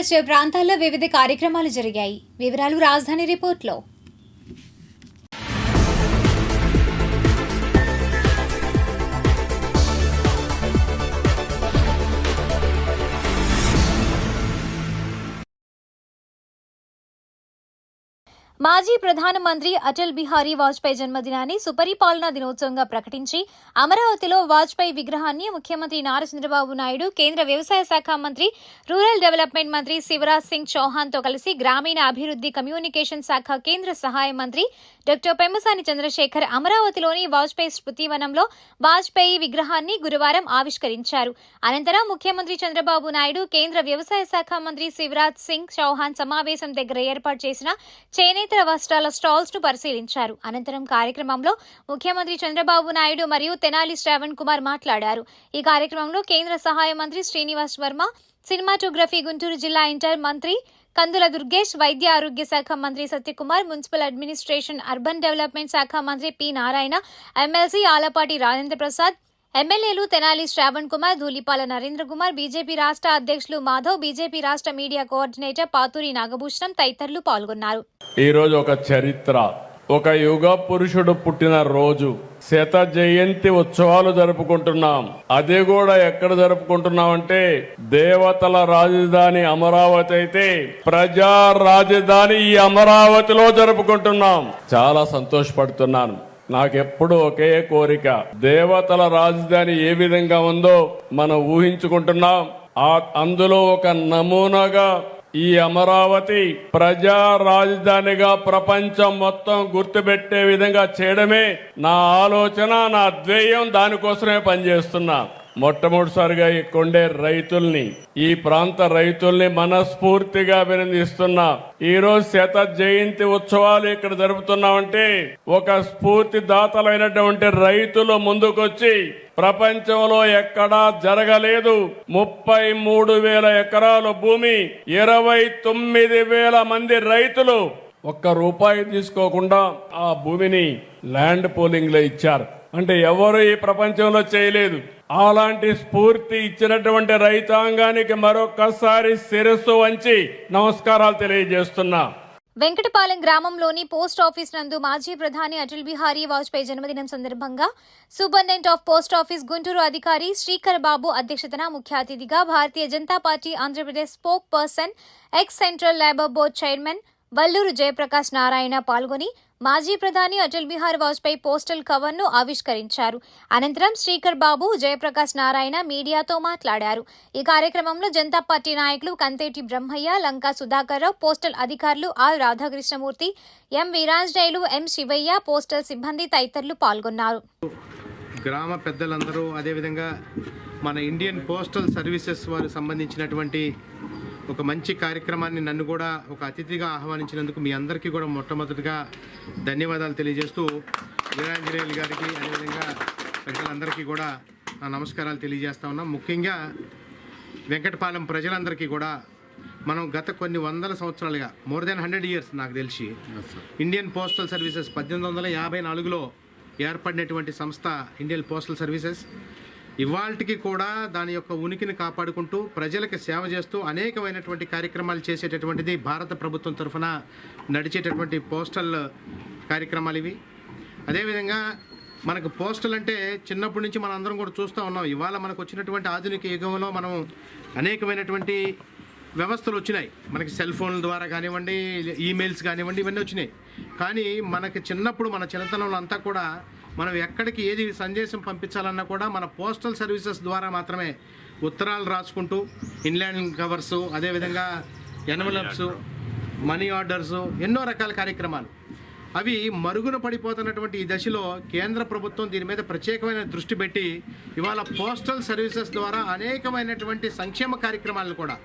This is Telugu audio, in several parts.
పరిసర ప్రాంతాల్లో వివిధ కార్యక్రమాలు జరిగాయి. వివరాలు రాజధాని రిపోర్ట్లో. మాజీ ప్రధానమంత్రి అటల్ బిహారీ వాజ్పేయి జన్మదినాన్ని సుపరిపాలనా దినోత్సవంగా ప్రకటించి అమరావతిలో వాజ్పేయి విగ్రహాన్ని ముఖ్యమంత్రి నారా చంద్రబాబు నాయుడు, కేంద్ర వ్యవసాయ శాఖ మంత్రి, రూరల్ డెవలప్మెంట్ మంత్రి శివరాజ్ సింగ్ చౌహాన్తో కలిసి గ్రామీణ అభివృద్ధి కమ్యూనికేషన్ శాఖ కేంద్ర సహాయ మంత్రి డాక్టర్ పెమ్మసాని చంద్రశేఖర్ అమరావతిలోని వాజ్పేయి స్మృతివనంలో వాజ్పేయి విగ్రహాన్ని గురువారం ఆవిష్కరించారు. అనంతరం ముఖ్యమంత్రి చంద్రబాబు నాయుడు, కేంద్ర వ్యవసాయ శాఖ మంత్రి శివరాజ్ సింగ్ చౌహాన్ సమావేశం దగ్గర ఏర్పాటు చేసిన చేనేత వస్త్రాల స్టాల్స్ ను పరిశీలించారు. అనంతరం కార్యక్రమంలో ముఖ్యమంత్రి చంద్రబాబు నాయుడు మరియు తెనాలి శ్రావణ్ కుమార్ మాట్లాడారు. ఈ కార్యక్రమంలో కేంద్ర సహాయ మంత్రి శ్రీనివాస్ వర్మ, సినిమాటోగ్రఫీ గుంటూరు జిల్లా ఇంటర్ మంత్రి కందుల దుర్గేష్, వైద్య ఆరోగ్య శాఖ మంత్రి Satyakumar, municipal administration urban development శాఖ మంత్రి పి నారాయణ, ఎమ్మెల్సీ ఆలపాటి రాజేంద్ర ప్రసాద్, ఎమ్మెల్యేలు తెనాలి శ్రావణ్ కుమార్, ధూళిపాల నరేంద్ర కుమార్, బీజేపీ రాష్ట్ర అధ్యక్షులు మాధవ్, బీజేపీ రాష్ట్ర మీడియా కోఆర్డినేటర్ పాతూరి నాగభూషణం తదితరులు పాల్గొన్నారు. ఈ రోజు ఒక చరిత్ర, ఒక యుగ పురుషుడు పుట్టిన రోజు, శత జయంతి ఉత్సవాలు జరుపుకుంటున్నాం. అది కూడా ఎక్కడ జరుపుకుంటున్నామంటే దేవతల రాజధాని అమరావతి అయితే ప్రజా రాజధాని ఈ అమరావతిలో జరుపుకుంటున్నాం. చాలా సంతోషపడుతున్నాను. నాకెప్పుడు ఒకే కోరిక, దేవతల రాజధాని ఏ విధంగా ఉందో మనం ఊహించుకుంటున్నాం. అందులో ఒక నమూనాగా ఈ అమరావతి ప్రజా రాజధానిగా ప్రపంచం మొత్తం గుర్తుపెట్టే విధంగా చేయడమే నా ఆలోచన, నా ధ్యేయం. దానికోసమే పనిచేస్తున్నా. మొట్టమొదటిసారిగా ఇక్కడుండే రైతుల్ని, ఈ ప్రాంత రైతుల్ని మనస్ఫూర్తిగా అభినందిస్తున్నా. ఈ రోజు శత జయంతి ఉత్సవాలు ఇక్కడ జరుపుతున్నామంటే ఒక స్ఫూర్తి దాతలైనటువంటి రైతులు ముందుకొచ్చి ప్రపంచంలో ఎక్కడా జరగలేదు. 33,000 ఎకరాల భూమి, 29,000 మంది రైతులు ₹1 తీసుకోకుండా ఆ భూమిని ల్యాండ్ పూలింగ్ లో ఇచ్చారు. అంటే ఎవరు ఈ ప్రపంచంలో చేయలేదు. అలాంటి స్ఫూర్తి ఇచ్చినటువంటి రైతాంగానికి మరొకసారి శిరస్సు వంచి నమస్కారాలు తెలియజేస్తున్నా. వెంకటపాలెం గ్రామంలోని పోస్ట్ ఆఫీస్ నందు మాజీ ప్రధాని అటల్ బిహారీ వాజ్పేయి జన్మదినం సందర్భంగా superintendent of post office Guntur అధికారి శ్రీకర్ బాబు అధ్యక్షతన ముఖ్య అతిథిగా Bharatiya Janata party Andhra Pradesh spokesperson, ex central labour board chairman Valluru Jayaprakash Narayana పాల్గొని మాజీ ప్రధాని అటల్ బిహారీ వాజ్పేయి పోస్టల్ కవర్ ను ఆవిష్కరించారు. అనంతరం శ్రీకర్ బాబు, జయప్రకాష్ నారాయణ మీడియాతో మాట్లాడారు. ఈ కార్యక్రమంలో జనతా పార్టీ నాయకులు కంతేటి బ్రహ్మయ్య, లంకా సుధాకర్ రావు, పోస్టల్ అధికారులు R Radhakrishnamurthy, M Veeranjaneyulu, M Sivayya, postal సిబ్బంది తదితరులు పాల్గొన్నారు. గ్రామ పెద్దలందరూ, అదేవిధంగా మన ఇండియన్ పోస్టల్ సర్వీసెస్ వారు సంబంధించినటువంటి ఒక మంచి కార్యక్రమాన్ని నన్ను కూడా ఒక అతిథిగా ఆహ్వానించినందుకు మీ అందరికీ కూడా మొట్టమొదటిగా ధన్యవాదాలు తెలియజేస్తూ వీరాంజనేయులు గారికి, అదేవిధంగా ప్రజలందరికీ కూడా నమస్కారాలు తెలియజేస్తా ఉన్నాం. ముఖ్యంగా వెంకటపాలెం ప్రజలందరికీ కూడా మనం గత కొన్ని వందల సంవత్సరాలుగా, మోర్ దెన్ 100 years నాకు తెలిసి, ఇండియన్ పోస్టల్ సర్వీసెస్ 1854లో ఏర్పడినటువంటి సంస్థ ఇండియన్ పోస్టల్ సర్వీసెస్ ఇవాళకి కూడా దాని యొక్క ఉనికిని కాపాడుకుంటూ ప్రజలకు సేవ చేస్తూ అనేకమైనటువంటి కార్యక్రమాలు చేసేటటువంటిది భారత ప్రభుత్వం తరఫున నడిచేటటువంటి పోస్టల్ కార్యక్రమాలు ఇవి. అదేవిధంగా మనకు పోస్టల్ అంటే చిన్నప్పటి నుంచి మనం అందరం కూడా చూస్తూ ఉన్నాం. ఇవాళ మనకు వచ్చినటువంటి ఆధునిక యుగంలో మనం అనేకమైనటువంటి వ్యవస్థలు వచ్చినాయి. మనకి సెల్ ఫోన్ల ద్వారా కానివ్వండి, ఈమెయిల్స్ కానివ్వండి, ఇవన్నీ వచ్చినాయి. కానీ మనకి చిన్నప్పుడు, మన చిన్నతనంలో అంతా కూడా మనం ఎక్కడికి ఏది సందేశం పంపించాలన్నా కూడా మన పోస్టల్ సర్వీసెస్ ద్వారా మాత్రమే ఉత్తరాలు రాసుకుంటూ, ఇన్లాండ్ కవర్సు, అదేవిధంగా ఎన్వలప్స్, మనీ ఆర్డర్సు, ఎన్నో రకాల కార్యక్రమాలు అవి మరుగున పడిపోతున్నటువంటి ఈ దశలో కేంద్ర ప్రభుత్వం దీని మీద ప్రత్యేకమైన దృష్టి పెట్టి ఇవాళ పోస్టల్ సర్వీసెస్ ద్వారా అనేకమైనటువంటి సంక్షేమ కార్యక్రమాలను కూడా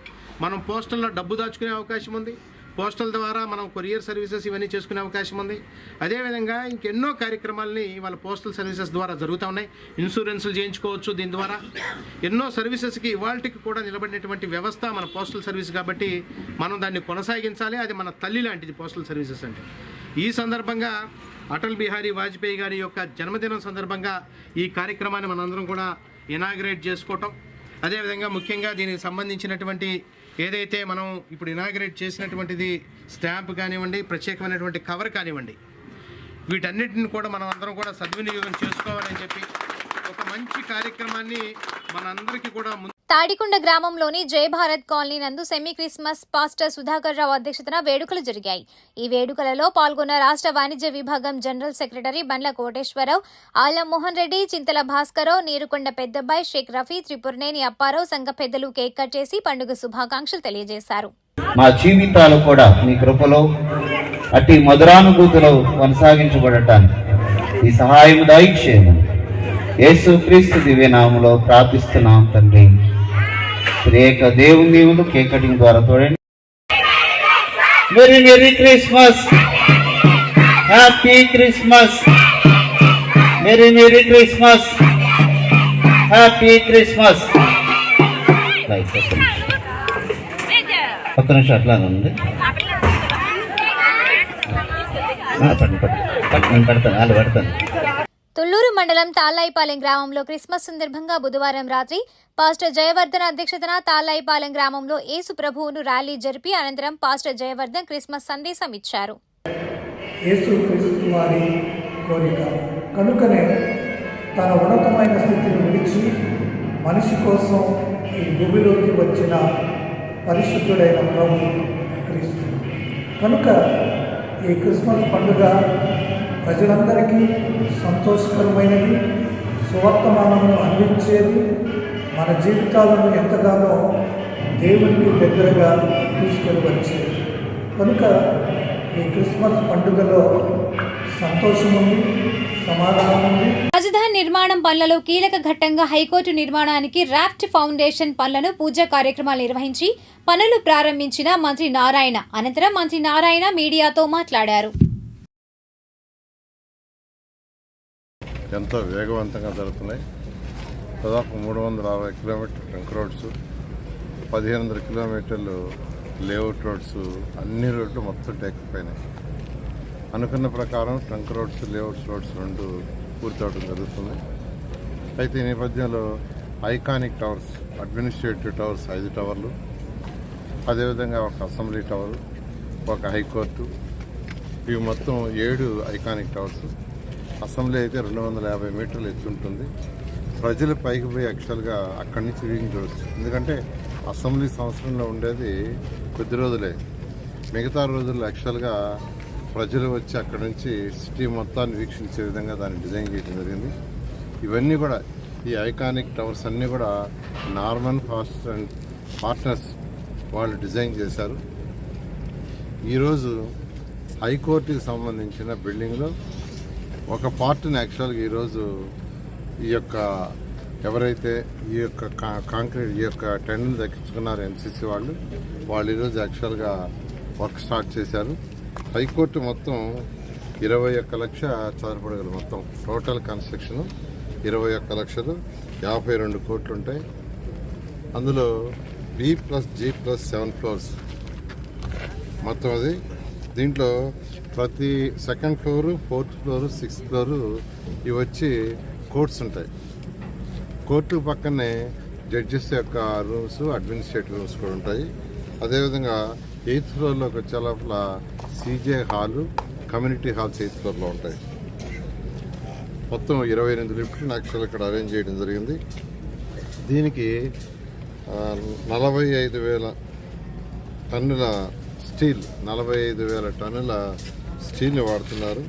మనం పోస్టల్లో డబ్బు దాచుకునే అవకాశం ఉంది. పోస్టల్ ద్వారా మనం కొరియర్ సర్వీసెస్ ఇవన్నీ చేసుకునే అవకాశం ఉంది. అదేవిధంగా ఇంకెన్నో కార్యక్రమాలని వాళ్ళ పోస్టల్ సర్వీసెస్ ద్వారా జరుగుతూ ఉన్నాయి. ఇన్సూరెన్సులు చేయించుకోవచ్చు. దీని ద్వారా ఎన్నో సర్వీసెస్కి ఇవాళకి కూడా నిలబడినటువంటి వ్యవస్థ మన పోస్టల్ సర్వీస్ కాబట్టి మనం దాన్ని కొనసాగించాలి. అది మన తల్లి లాంటిది పోస్టల్ సర్వీసెస్ అంటే. ఈ సందర్భంగా అటల్ బిహారీ వాజ్పేయి గారి యొక్క జన్మదినం సందర్భంగా ఈ కార్యక్రమాన్ని మనందరం కూడా ఇనాగ్రేట్ చేసుకోవటం, అదేవిధంగా ముఖ్యంగా దీనికి సంబంధించినటువంటి ఏదైతే మనం ఇప్పుడు ఇనాగ్రేట్ చేసినటువంటిది స్టాంప్ కానివ్వండి, ప్రత్యేకమైనటువంటి కవర్ కానివ్వండి, వీటన్నిటిని కూడా మనం అందరం కూడా సద్వినియోగం చేసుకోవాలని చెప్పి ఒక మంచి కార్యక్రమాన్ని మనందరికీ కూడా తాడికొండ గ్రామంలోని జై భారత్ కాలనీ నందు సెమీ క్రిస్మస్ పాస్టర్ సుధాకర్ రావు అధ్యక్షతన వేడుకలు జరిగాయి. ఈ వేడుకలలో పాల్గొన్న రాష్ట్ర వాణిజ్య విభాగం జనరల్ సెక్రటరీ బండ్ల కోటేశ్వరరావు, ఆలం మోహన్ రెడ్డి, చింతల భాస్కరరావు, నీరుకొండ పెద్దబ్బాయి, షేక్ రఫీ, త్రిపురనేని అప్పారావు సంఘ పెద్దలు కేక్ కట్ చేసి పండుగ శుభాకాంక్షలు తెలియజేశారు. మా జీవితాలు కూడా మీ కృపలో అట్టి మధురానుభూతిలో కొనసాగించబడటానికి ఈ సహాయం దయచేయము. యేసు క్రీస్తు దివ్యనామములో ప్రార్థిస్తున్నాం తండ్రి. శ్రేక దేవుని దేవుడు కేక్ కటింగ్ ద్వారా చూడండి. Very merry Christmas, happy Christmas, merry merry Christmas, happy Christmas. ఒక్క నిమిషం అట్లానే ఉంది. నేను పెడతాను, వాళ్ళు పెడతాను. తుళ్లూరు మండలం తాళ్లాయిపాలెం గ్రామంలో క్రిస్మస్ సందర్భంగా బుధవారం రాత్రి పాస్టర్ జయవర్ధన్ అధ్యక్షతన తాళ్లాయిపాలెం గ్రామంలో యేసు ప్రభువును ర్యాలీ జరిపి అనంతరం పాస్టర్ జయవర్ధన్ క్రిస్మస్ సందేశం ఇచ్చారు. యేసు క్రీస్తు వారి కోరిక కనుకనే తన ఉన్నతమైన స్థితిని విడిచి మనిషి కోసం ఈ భూమిలోకి వచ్చిన పరిశుద్ధుడైన ప్రభు క్రీస్తు. కనుక ఈ క్రిస్మస్ పండుగ ప్రజలందరికీ సంతోషకరమైనది, సువర్తమానమును అందించేది, మన జీవితాలను ఎంతగానో దేవునికి దగ్గరగా తీసుకొని వచ్చేది. కనుక ఈ క్రిస్మస్ పండుగలో సంతోషం ఉంది, సమాధానం ఉంది. రాజధాని నిర్మాణం పనులలో కీలక ఘట్టంగా హైకోర్టు నిర్మాణానికి రాఫ్ట్ ఫౌండేషన్ పనులను పూజా కార్యక్రమాలు నిర్వహించి పనులు ప్రారంభించిన మంత్రి నారాయణ. అనంతరం మంత్రి నారాయణ మీడియాతో మాట్లాడారు. ఎంతో వేగవంతంగా జరుగుతున్నాయి. దాదాపు 360 కిలోమీటర్ ట్రంక్ రోడ్స్, 1500 కిలోమీటర్లు లేఅవుట్ రోడ్స్, అన్ని రోడ్లు మొత్తం టేకప్ అయినాయి. అనుకున్న ప్రకారం ట్రంక్ రోడ్స్, లేఅవుట్స్ రోడ్స్ 2 పూర్తవడం జరుగుతుంది. అయితే ఈ నేపథ్యంలో ఐకానిక్ టవర్స్, అడ్మినిస్ట్రేటివ్ టవర్స్ 5 టవర్లు, అదేవిధంగా ఒక అసెంబ్లీ టవర్, ఒక హైకోర్టు, ఇవి మొత్తం 7 ఐకానిక్ టవర్స్. అసెంబ్లీ అయితే 250 మీటర్లు ఎత్తుంటుంది. ప్రజలు పైకి పోయి యాక్చువల్గా అక్కడి నుంచి వ్యూయింగ్ చూడవచ్చు. ఎందుకంటే అసెంబ్లీ సంవత్సరంలో ఉండేది కొద్ది రోజులే, మిగతా రోజుల్లో యాక్చువల్గా ప్రజలు వచ్చి అక్కడి నుంచి సిటీ మొత్తాన్ని వీక్షించే విధంగా దాన్ని డిజైన్ చేయడం జరిగింది. ఇవన్నీ కూడా ఈ ఐకానిక్ టవర్స్ అన్నీ కూడా నార్మన్ ఫాస్ట్ అండ్ పార్ట్నర్స్ వాళ్ళు డిజైన్ చేశారు. ఈరోజు హైకోర్టుకి సంబంధించిన బిల్డింగ్లో ఒక పార్ట్ని యాక్చువల్గా ఈరోజు ఈ యొక్క ఎవరైతే ఈ యొక్క కాంక్రీట్ ఈ యొక్క టెండర్లు దక్కించుకున్నారు ఎన్సీసీ వాళ్ళు ఈరోజు యాక్చువల్గా వర్క్ స్టార్ట్ చేశారు. హైకోర్టు మొత్తం 21 లక్ష చదరపడగలు, మొత్తం టోటల్ కన్స్ట్రక్షన్ 21 లక్షలు 52 కోట్లు ఉంటాయి. అందులో B+G+7 ఫ్లోర్స్ మొత్తం అది. దీంట్లో ప్రతి second floor, 4th floor, 6th floor ఇవి వచ్చి కోర్ట్స్ ఉంటాయి. కోర్టు పక్కనే జడ్జెస్ యొక్క రూమ్స్, అడ్మినిస్ట్రేటివ్ రూమ్స్ కూడా ఉంటాయి. అదేవిధంగా 8th ఫ్లోర్లోకి వచ్చే లోపల CJ hall, community halls 8th ఫ్లోర్లో ఉంటాయి. మొత్తం 28 లిఫ్ట్లు యాక్చువల్ ఇక్కడ అరేంజ్ చేయడం జరిగింది. దీనికి 45,000 టన్నుల స్టీల్, 45,000 టన్నుల స్టీల్ని వాడుతున్నారు.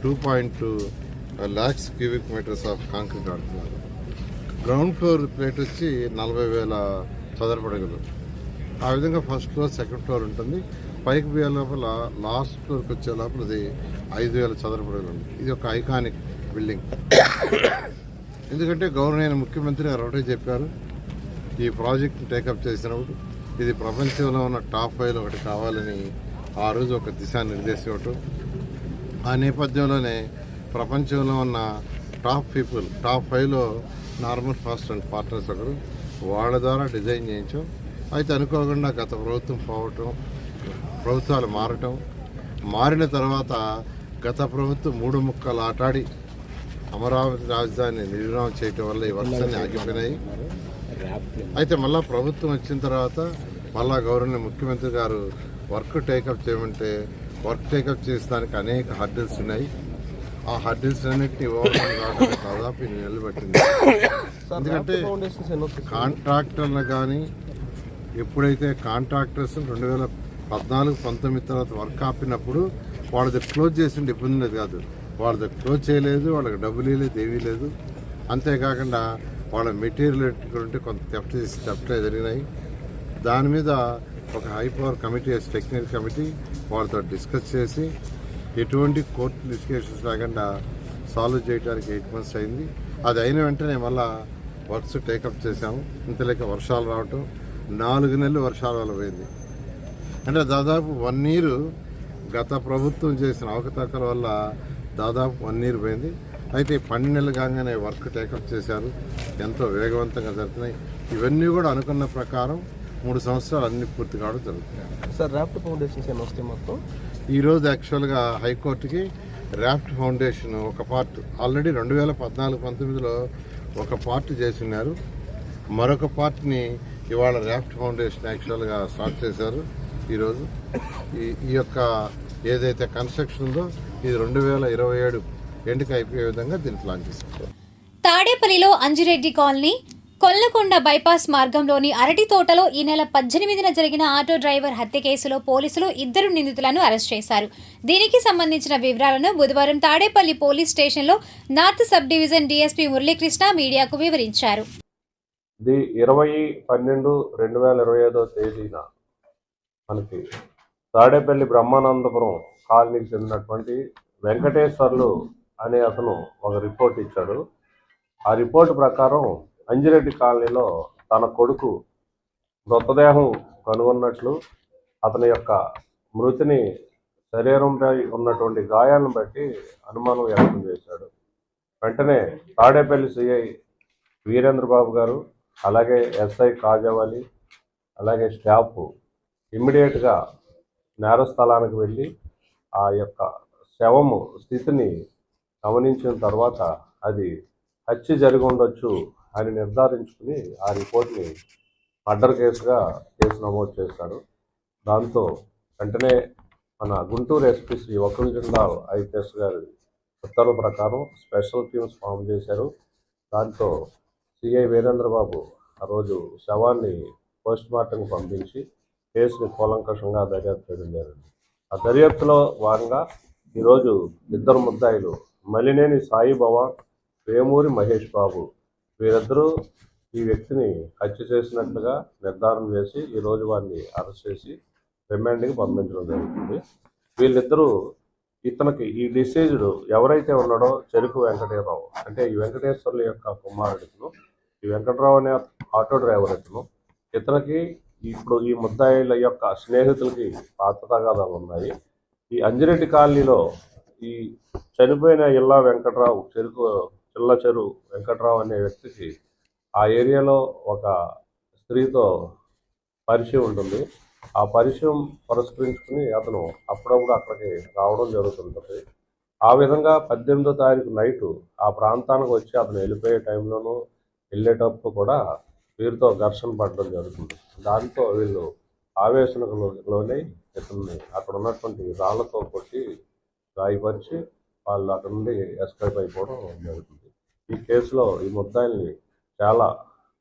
2.2 lakhs cubic metres of concrete వాడుతున్నారు. గ్రౌండ్ ఫ్లోర్ ప్లేట్ వచ్చి 40,000 చదరపడగలు. ఆ విధంగా ఫస్ట్ ఫ్లోర్, సెకండ్ ఫ్లోర్ ఉంటుంది. పైకి పోయే లోపల లాస్ట్ ఫ్లోర్కి వచ్చే లోపల అది 5,000 చదరపడగలు ఉంది. ఇది ఒక ఐకానిక్ బిల్డింగ్. ఎందుకంటే గౌరవనీయ ముఖ్యమంత్రి గారు ఒకటే చెప్పారు, ఈ ప్రాజెక్ట్ని టేకప్ చేసినప్పుడు ఇది ప్రపంచంలో ఉన్న టాప్ 5లో ఒకటి కావాలని ఆ రోజు ఒక దిశానిర్దేశం ఇవ్వటం. ఆ నేపథ్యంలోనే ప్రపంచంలో ఉన్న టాప్ 5లో నార్మల్ ఫాస్ట్ అండ్ పార్ట్నర్స్ ఒకరు, వాళ్ళ ద్వారా డిజైన్ చేయించాం. అయితే అనుకోకుండా గత ప్రభుత్వం పోవటం, ప్రభుత్వాలు మారిన తర్వాత గత ప్రభుత్వం 3 ముక్కలు ఆటాడి అమరావతి రాజధాని నిర్మాణం చేయటం వల్ల ఈ వర్క్స్ అన్ని ఆగిపోయినాయి. అయితే మళ్ళా ప్రభుత్వం వచ్చిన తర్వాత మళ్ళా గౌరవనీయ ముఖ్యమంత్రి గారు వర్క్ టేకప్ చేయమంటే వర్క్ టేకప్ చేసేదానికి అనేక హర్డిల్స్ ఉన్నాయి. ఆ హర్డిల్స్ అన్నింటినీ ఓవర్కమ్ కావడానికి దాదాపు 8 నెలలు పట్టింది. ఎందుకంటే కాంట్రాక్టర్లు కానీ ఎప్పుడైతే కాంట్రాక్టర్స్ 2014-19 తర్వాత వర్క్ ఆపినప్పుడు వాళ్ళది క్లోజ్ చేసిండే ఇబ్బంది లేదు కాదు, వాళ్ళది క్లోజ్ చేయలేదు, వాళ్ళకి డబ్బులు ఇవ్వలేదు, ఏమీ లేదు. అంతేకాకుండా వాళ్ళ మెటీరియల్ ఉంటే కొంత థెఫ్ట్లే జరిగినాయి. దాని మీద ఒక high power committee, technical committee వాళ్ళతో డిస్కస్ చేసి ఎటువంటి కోర్టు లిటిగేషన్స్ లేకుండా సాల్వ్ చేయడానికి 8 months అయింది. అది అయిన వెంటనే మళ్ళా వర్క్స్ టేకప్ చేసాము. ఇంతలేక వర్షాలు రావటం 4 నెలలు వర్షాల వల్ల పోయింది. అంటే దాదాపు 1 year గత ప్రభుత్వం చేసిన అవకతవకల వల్ల దాదాపు 1 year పోయింది. అయితే 12 నెలలు కాగానే వర్క్ టేకప్ చేశారు, ఎంతో వేగవంతంగా జరుగుతున్నాయి. ఇవన్నీ కూడా అనుకున్న ప్రకారం 3 సంవత్సరాలు అన్ని పూర్తి కావడం జరుగుతుంది. సార్ రాఫ్ట్ ఫౌండేషన్స్ ఏమి వస్తాయి మొత్తం? ఈరోజు యాక్చువల్గా హైకోర్టుకి రాఫ్ట్ ఫౌండేషన్ ఒక పార్ట్ ఆల్రెడీ 2014-19లో ఒక పార్ట్ చేసి ఉన్నారు. మరొక పార్ట్ని ఇవాళ రాఫ్ట్ ఫౌండేషన్ యాక్చువల్గా స్టార్ట్ చేశారు. ఈరోజు ఈ యొక్క ఏదైతే కన్స్ట్రక్షన్ ఉందో ఇది 2027 ఎండుకి అయిపోయే విధంగా దీన్ని ప్లాన్ చేశారు. తాడేపల్లిలో అంజిరెడ్డి కాలనీ కొల్లకొండ బైపాస్ మార్గంలోని అరటి తోటలో ఈ నెల 18న జరిగిన ఆటో డ్రైవర్ హత్య కేసులో పోలీసులు 2 నిందితులను అరెస్ట్ చేశారు. దీనికి సంబంధించిన వివరాలను బుధవారం తాడేపల్లి పోలీస్ స్టేషన్లో north sub division DSP Muralikrishna మీడియాకు వివరించారు. 20/12/2025 తేదీన మనకి తాడేపల్లి బ్రహ్మానందపురం కాలనీకి చెందినటువంటి వెంకటేశ్వర్లు అనే అతను ఒక రిపోర్ట్ ఇచ్చాడు. ఆ రిపోర్ట్ ప్రకారం అంజిరెడ్డి కాలనీలో తన కొడుకు మృతదేహం కనుగొన్నట్లు, అతని యొక్క మృతిని శరీరంపై ఉన్నటువంటి గాయాలను బట్టి అనుమానం వ్యక్తం చేశాడు. వెంటనే తాడేపల్లి సిఐ వీరేంద్రబాబు గారు, అలాగే ఎస్ఐ కాజావాలి, అలాగే స్టాఫ్ ఇమ్మీడియట్గా నేరస్థలానికి వెళ్ళి ఆ యొక్క శవము స్థితిని గమనించిన తర్వాత అది హత్య జరిగి ఉండొచ్చు అని నిర్ధారించుకుని ఆ రిపోర్ట్ని మర్డర్ కేసు నమోదు చేశాడు. దాంతో వెంటనే మన గుంటూరు ఎస్పీ శ్రీ వకుల్ జిందాల్ ఐపీఎస్ గారి ఉత్తర్వుల ప్రకారం స్పెషల్ టీమ్స్ ఫామ్ చేశారు. దాంతో సిఐ వీరేంద్రబాబు ఆ రోజు శవాన్ని పోస్ట్మార్టంకి పంపించి కేసుని కూలంకషంగా దర్యాప్తు చేయడం జరిగింది. ఆ దర్యాప్తులో భాగంగా ఈరోజు 2 ముద్దాయిలు మలినేని సాయిబాబా, వేమూరి మహేష్ బాబు వీరిద్దరూ ఈ వ్యక్తిని హత్య చేసినట్లుగా నిర్ధారణ చేసి ఈరోజు వారిని అరెస్ట్ చేసి రిమాండ్కి పంపించడం జరుగుతుంది. వీళ్ళిద్దరూ ఇతనికి ఈ డిసీజ్డ్ ఎవరైతే ఉన్నాడో చెరుకు వెంకటేశ్వరరావు, అంటే ఈ వెంకటేశ్వర్ల యొక్క కుమారుడిను, ఈ వెంకటరావు అనే ఆటో డ్రైవర్ ఇతనికి ఇప్పుడు ఈ ముద్దాయిల యొక్క స్నేహితులకి పాత తగాదాలు ఉన్నాయి. ఈ అంజిరెడ్డి కాలనీలో ఈ చనిపోయిన ఇల్లా వెంకటరావు చిల్ల చెరు వెంకటరావు అనే వ్యక్తికి ఆ ఏరియాలో ఒక స్త్రీతో పరిచయం ఉంటుంది. ఆ పరిచయం పురస్కరించుకుని అతను అప్పుడప్పుడు అక్కడికి రావడం జరుగుతుంటుంది. ఆ విధంగా 18వ తారీఖు నైటు ఆ ప్రాంతానికి వచ్చి అతను వెళ్ళిపోయే టైంలోనూ వెళ్ళేటప్పుడు కూడా వీరితో ఘర్షణ పడడం జరుగుతుంది. దాంతో వీళ్ళు ఆవేశంలోనే ఇతన్ని అక్కడ ఉన్నటువంటి రాళ్లతో కొట్టి గాయపరిచి వాళ్ళు అక్కడ నుండి ఎస్కేప్ అయిపోవడం జరుగుతుంది. ఈ కేసులో ఈ ముద్దాయిల్ని చాలా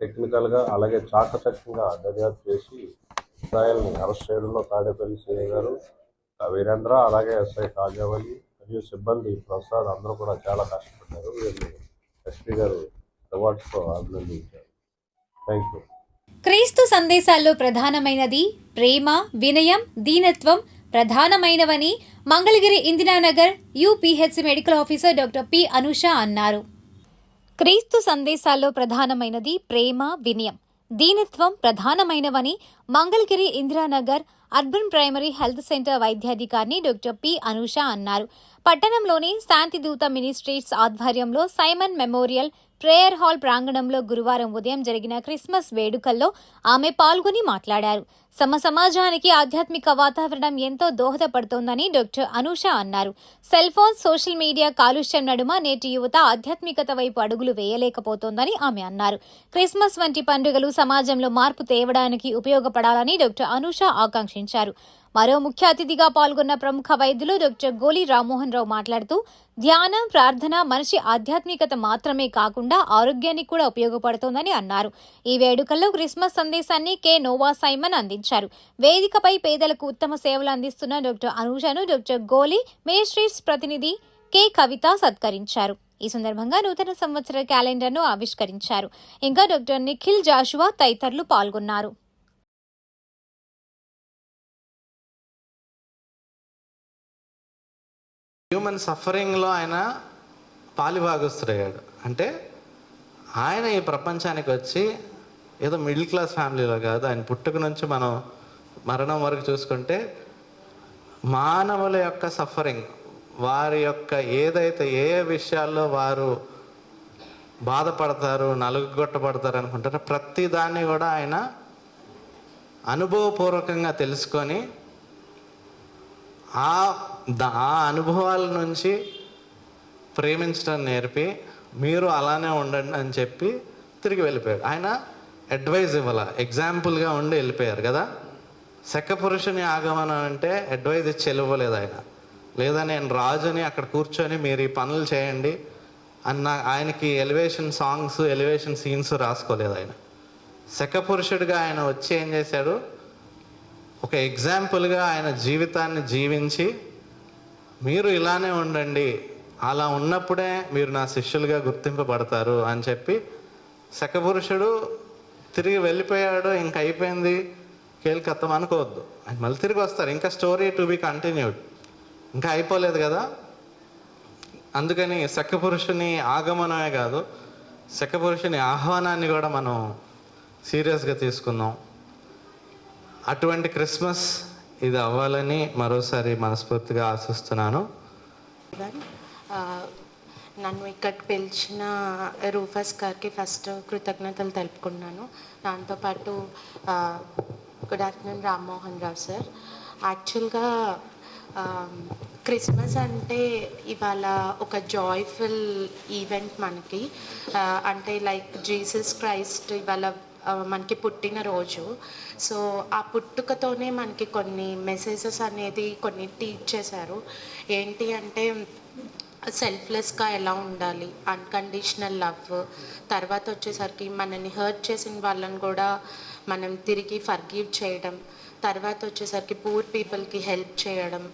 టెక్నికల్గా అలాగే చాకచక్యంగా దర్యాప్తు చేసి ముద్దాయిల్ని అరెస్ట్ చేయడంలో తాడేపల్లి సిఐ గారు వీరేంద్ర, అలాగే ఎస్ఐ కాజావలి మరియు సిబ్బంది ప్రసాద్ అందరూ కూడా చాలా కష్టపడ్డారు. వీళ్ళు ఎస్పీ గారు అవార్డ్స్తో అభినందించారు. Thank you. క్రీస్తు సందేశాల్లో ప్రధానమైనది ప్రేమ, వినయం, దీనత్వం ప్రధానమైనవని Mangalagiri Indiranagar UPHC medical officer doctor P. Anusha అన్నారు. క్రీస్తు సందేశాల్లో ప్రధానమైనది ప్రేమ, వినయం, దీనత్వం ప్రధానమైనవని Mangalagiri Indiranagar urban primary health centre వైద్యాధికారిని డాక్టర్ పి. అనుష అన్నారు. పట్టణంలోని శాంతిదూత మినిస్ట్రీస్ ఆధ్వర్యంలో సైమన్ మెమోరియల్ ప్రేయర్ హాల్ ప్రాంగణంలో గురువారం ఉదయం జరిగిన క్రిస్మస్ వేడుకల్లో ఆమె పాల్గొని మాట్లాడారు. సమాజానికి ఆధ్యాత్మిక వాతావరణం ఎంతో దోహదపడుతోందని డాక్టర్ అనూష అన్నారు. సెల్ ఫోన్, సోషల్ మీడియా కాలుష్యం నడుమ నేటి యువత ఆధ్యాత్మికత వైపు అడుగులు వేయలేకపోతోందని ఆమె అన్నారు. క్రిస్మస్ వంటి పండుగలు సమాజంలో మార్పు తేవడానికి ఉపయోగపడాలని డాక్టర్ అనూష ఆకాంక్షించారు. మరో ముఖ్య అతిథిగా పాల్గొన్న ప్రముఖ వైద్యులు డాక్టర్ గోలి రామ్మోహన్ రావు మాట్లాడుతూ, ధ్యానం, ప్రార్థన మనిషి ఆధ్యాత్మికత మాత్రమే కాకుండా ఆరోగ్యానికి కూడా ఉపయోగపడుతోందని అన్నారు. ఈ వేడుకల్లో క్రిస్మస్ సందేశాన్ని కె నోవా సైమన్ అందించారు. వేదికపై పేదలకు ఉత్తమ సేవలు అందిస్తున్న డాక్టర్ అనూషను డాక్టర్ గోలి మినిస్ట్రీస్ ప్రతినిధి కె కవిత సత్కరించారు. ఈ సందర్భంగా నూతన సంవత్సర క్యాలెండర్ను ఆవిష్కరించారు. ఇంకా డాక్టర్ నిఖిల్ జాషువా తదితరులు పాల్గొన్నారు. హ్యూమన్ సఫరింగ్లో ఆయన పాలిభాగస్తుడయ్యాడు. అంటే ఆయన ఈ ప్రపంచానికి వచ్చి ఏదో మిడిల్ క్లాస్ ఫ్యామిలీలో కాదు, ఆయన పుట్టుక నుంచి మనం మరణం వరకు చూసుకుంటే మానవుల యొక్క సఫరింగ్, వారి యొక్క ఏదైతే ఏ విషయాల్లో వారు బాధపడతారు, నలుగుగొట్టబడతారు అనుకుంటారో ప్రతి దాన్ని కూడా ఆయన అనుభవపూర్వకంగా తెలుసుకొని ఆ అనుభవాల నుంచి ప్రేమించడం నేర్పి మీరు అలానే ఉండండి అని చెప్పి తిరిగి వెళ్ళిపోయాడు. ఆయన అడ్వైజ్ ఇవ్వాల, ఎగ్జాంపుల్గా ఉండి వెళ్ళిపోయారు కదా. శకపురుషుని ఆగమనం అంటే అడ్వైజ్ ఇచ్చి వెళ్ళిపోలేదు ఆయన. లేదా నేను రాజుని అక్కడ కూర్చొని మీరు ఈ పనులు చేయండి అన్న ఆయనకి ఎలివేషన్ సాంగ్స్, ఎలివేషన్ సీన్స్ రాసుకోలేదు ఆయన. శకపురుషుడిగా ఆయన వచ్చి ఏం చేశాడు, ఒక ఎగ్జాంపుల్గా ఆయన జీవితాన్ని జీవించి మీరు ఇలానే ఉండండి, అలా ఉన్నప్పుడే మీరు నా శిష్యులుగా గుర్తింపబడతారు అని చెప్పి శకపురుషుడు తిరిగి వెళ్ళిపోయాడు. ఇంక అయిపోయింది, కేల్కత్తం అనుకోవద్దు. ఆయన మళ్ళీ తిరిగి వస్తారు, ఇంకా స్టోరీ టు బి కంటిన్యూడ్, ఇంకా అయిపోలేదు కదా. అందుకని శకపురుషుని ఆగమనమే కాదు, శకపురుషుని ఆహ్వానాన్ని కూడా మనం సీరియస్గా తీసుకుందాం. అటువంటి క్రిస్మస్ ఇది అవ్వాలని మరోసారి మనస్ఫూర్తిగా ఆశిస్తున్నాను. నన్ను ఇక్కడికి పిలిచిన రూఫస్ గారికి ఫస్ట్ కృతజ్ఞతలు తెలుపుకున్నాను. దాంతోపాటు good afternoon Rammohan Rao sir. యాక్చువల్గా క్రిస్మస్ అంటే ఇవాళ ఒక జాయ్ఫుల్ ఈవెంట్ మనకి. అంటే లైక్ జీసస్ క్రైస్ట్ ఇవాళ మనకి పుట్టిన రోజు. సో ఆ పుట్టుకతోనే మనకి కొన్ని మెసేజెస్ అనేది కొన్ని టీచ్ చేశారు. ఏంటి అంటే సెల్ఫ్లెస్గా ఎలా ఉండాలి, అన్కండిషనల్ లవ్, తర్వాత వచ్చేసరికి మనల్ని హర్ట్ చేసిన వాళ్ళని కూడా మనం తిరిగి ఫర్గివ్ చేయడం, తర్వాత వచ్చేసరికి పూర్ పీపుల్కి హెల్ప్ చేయడం,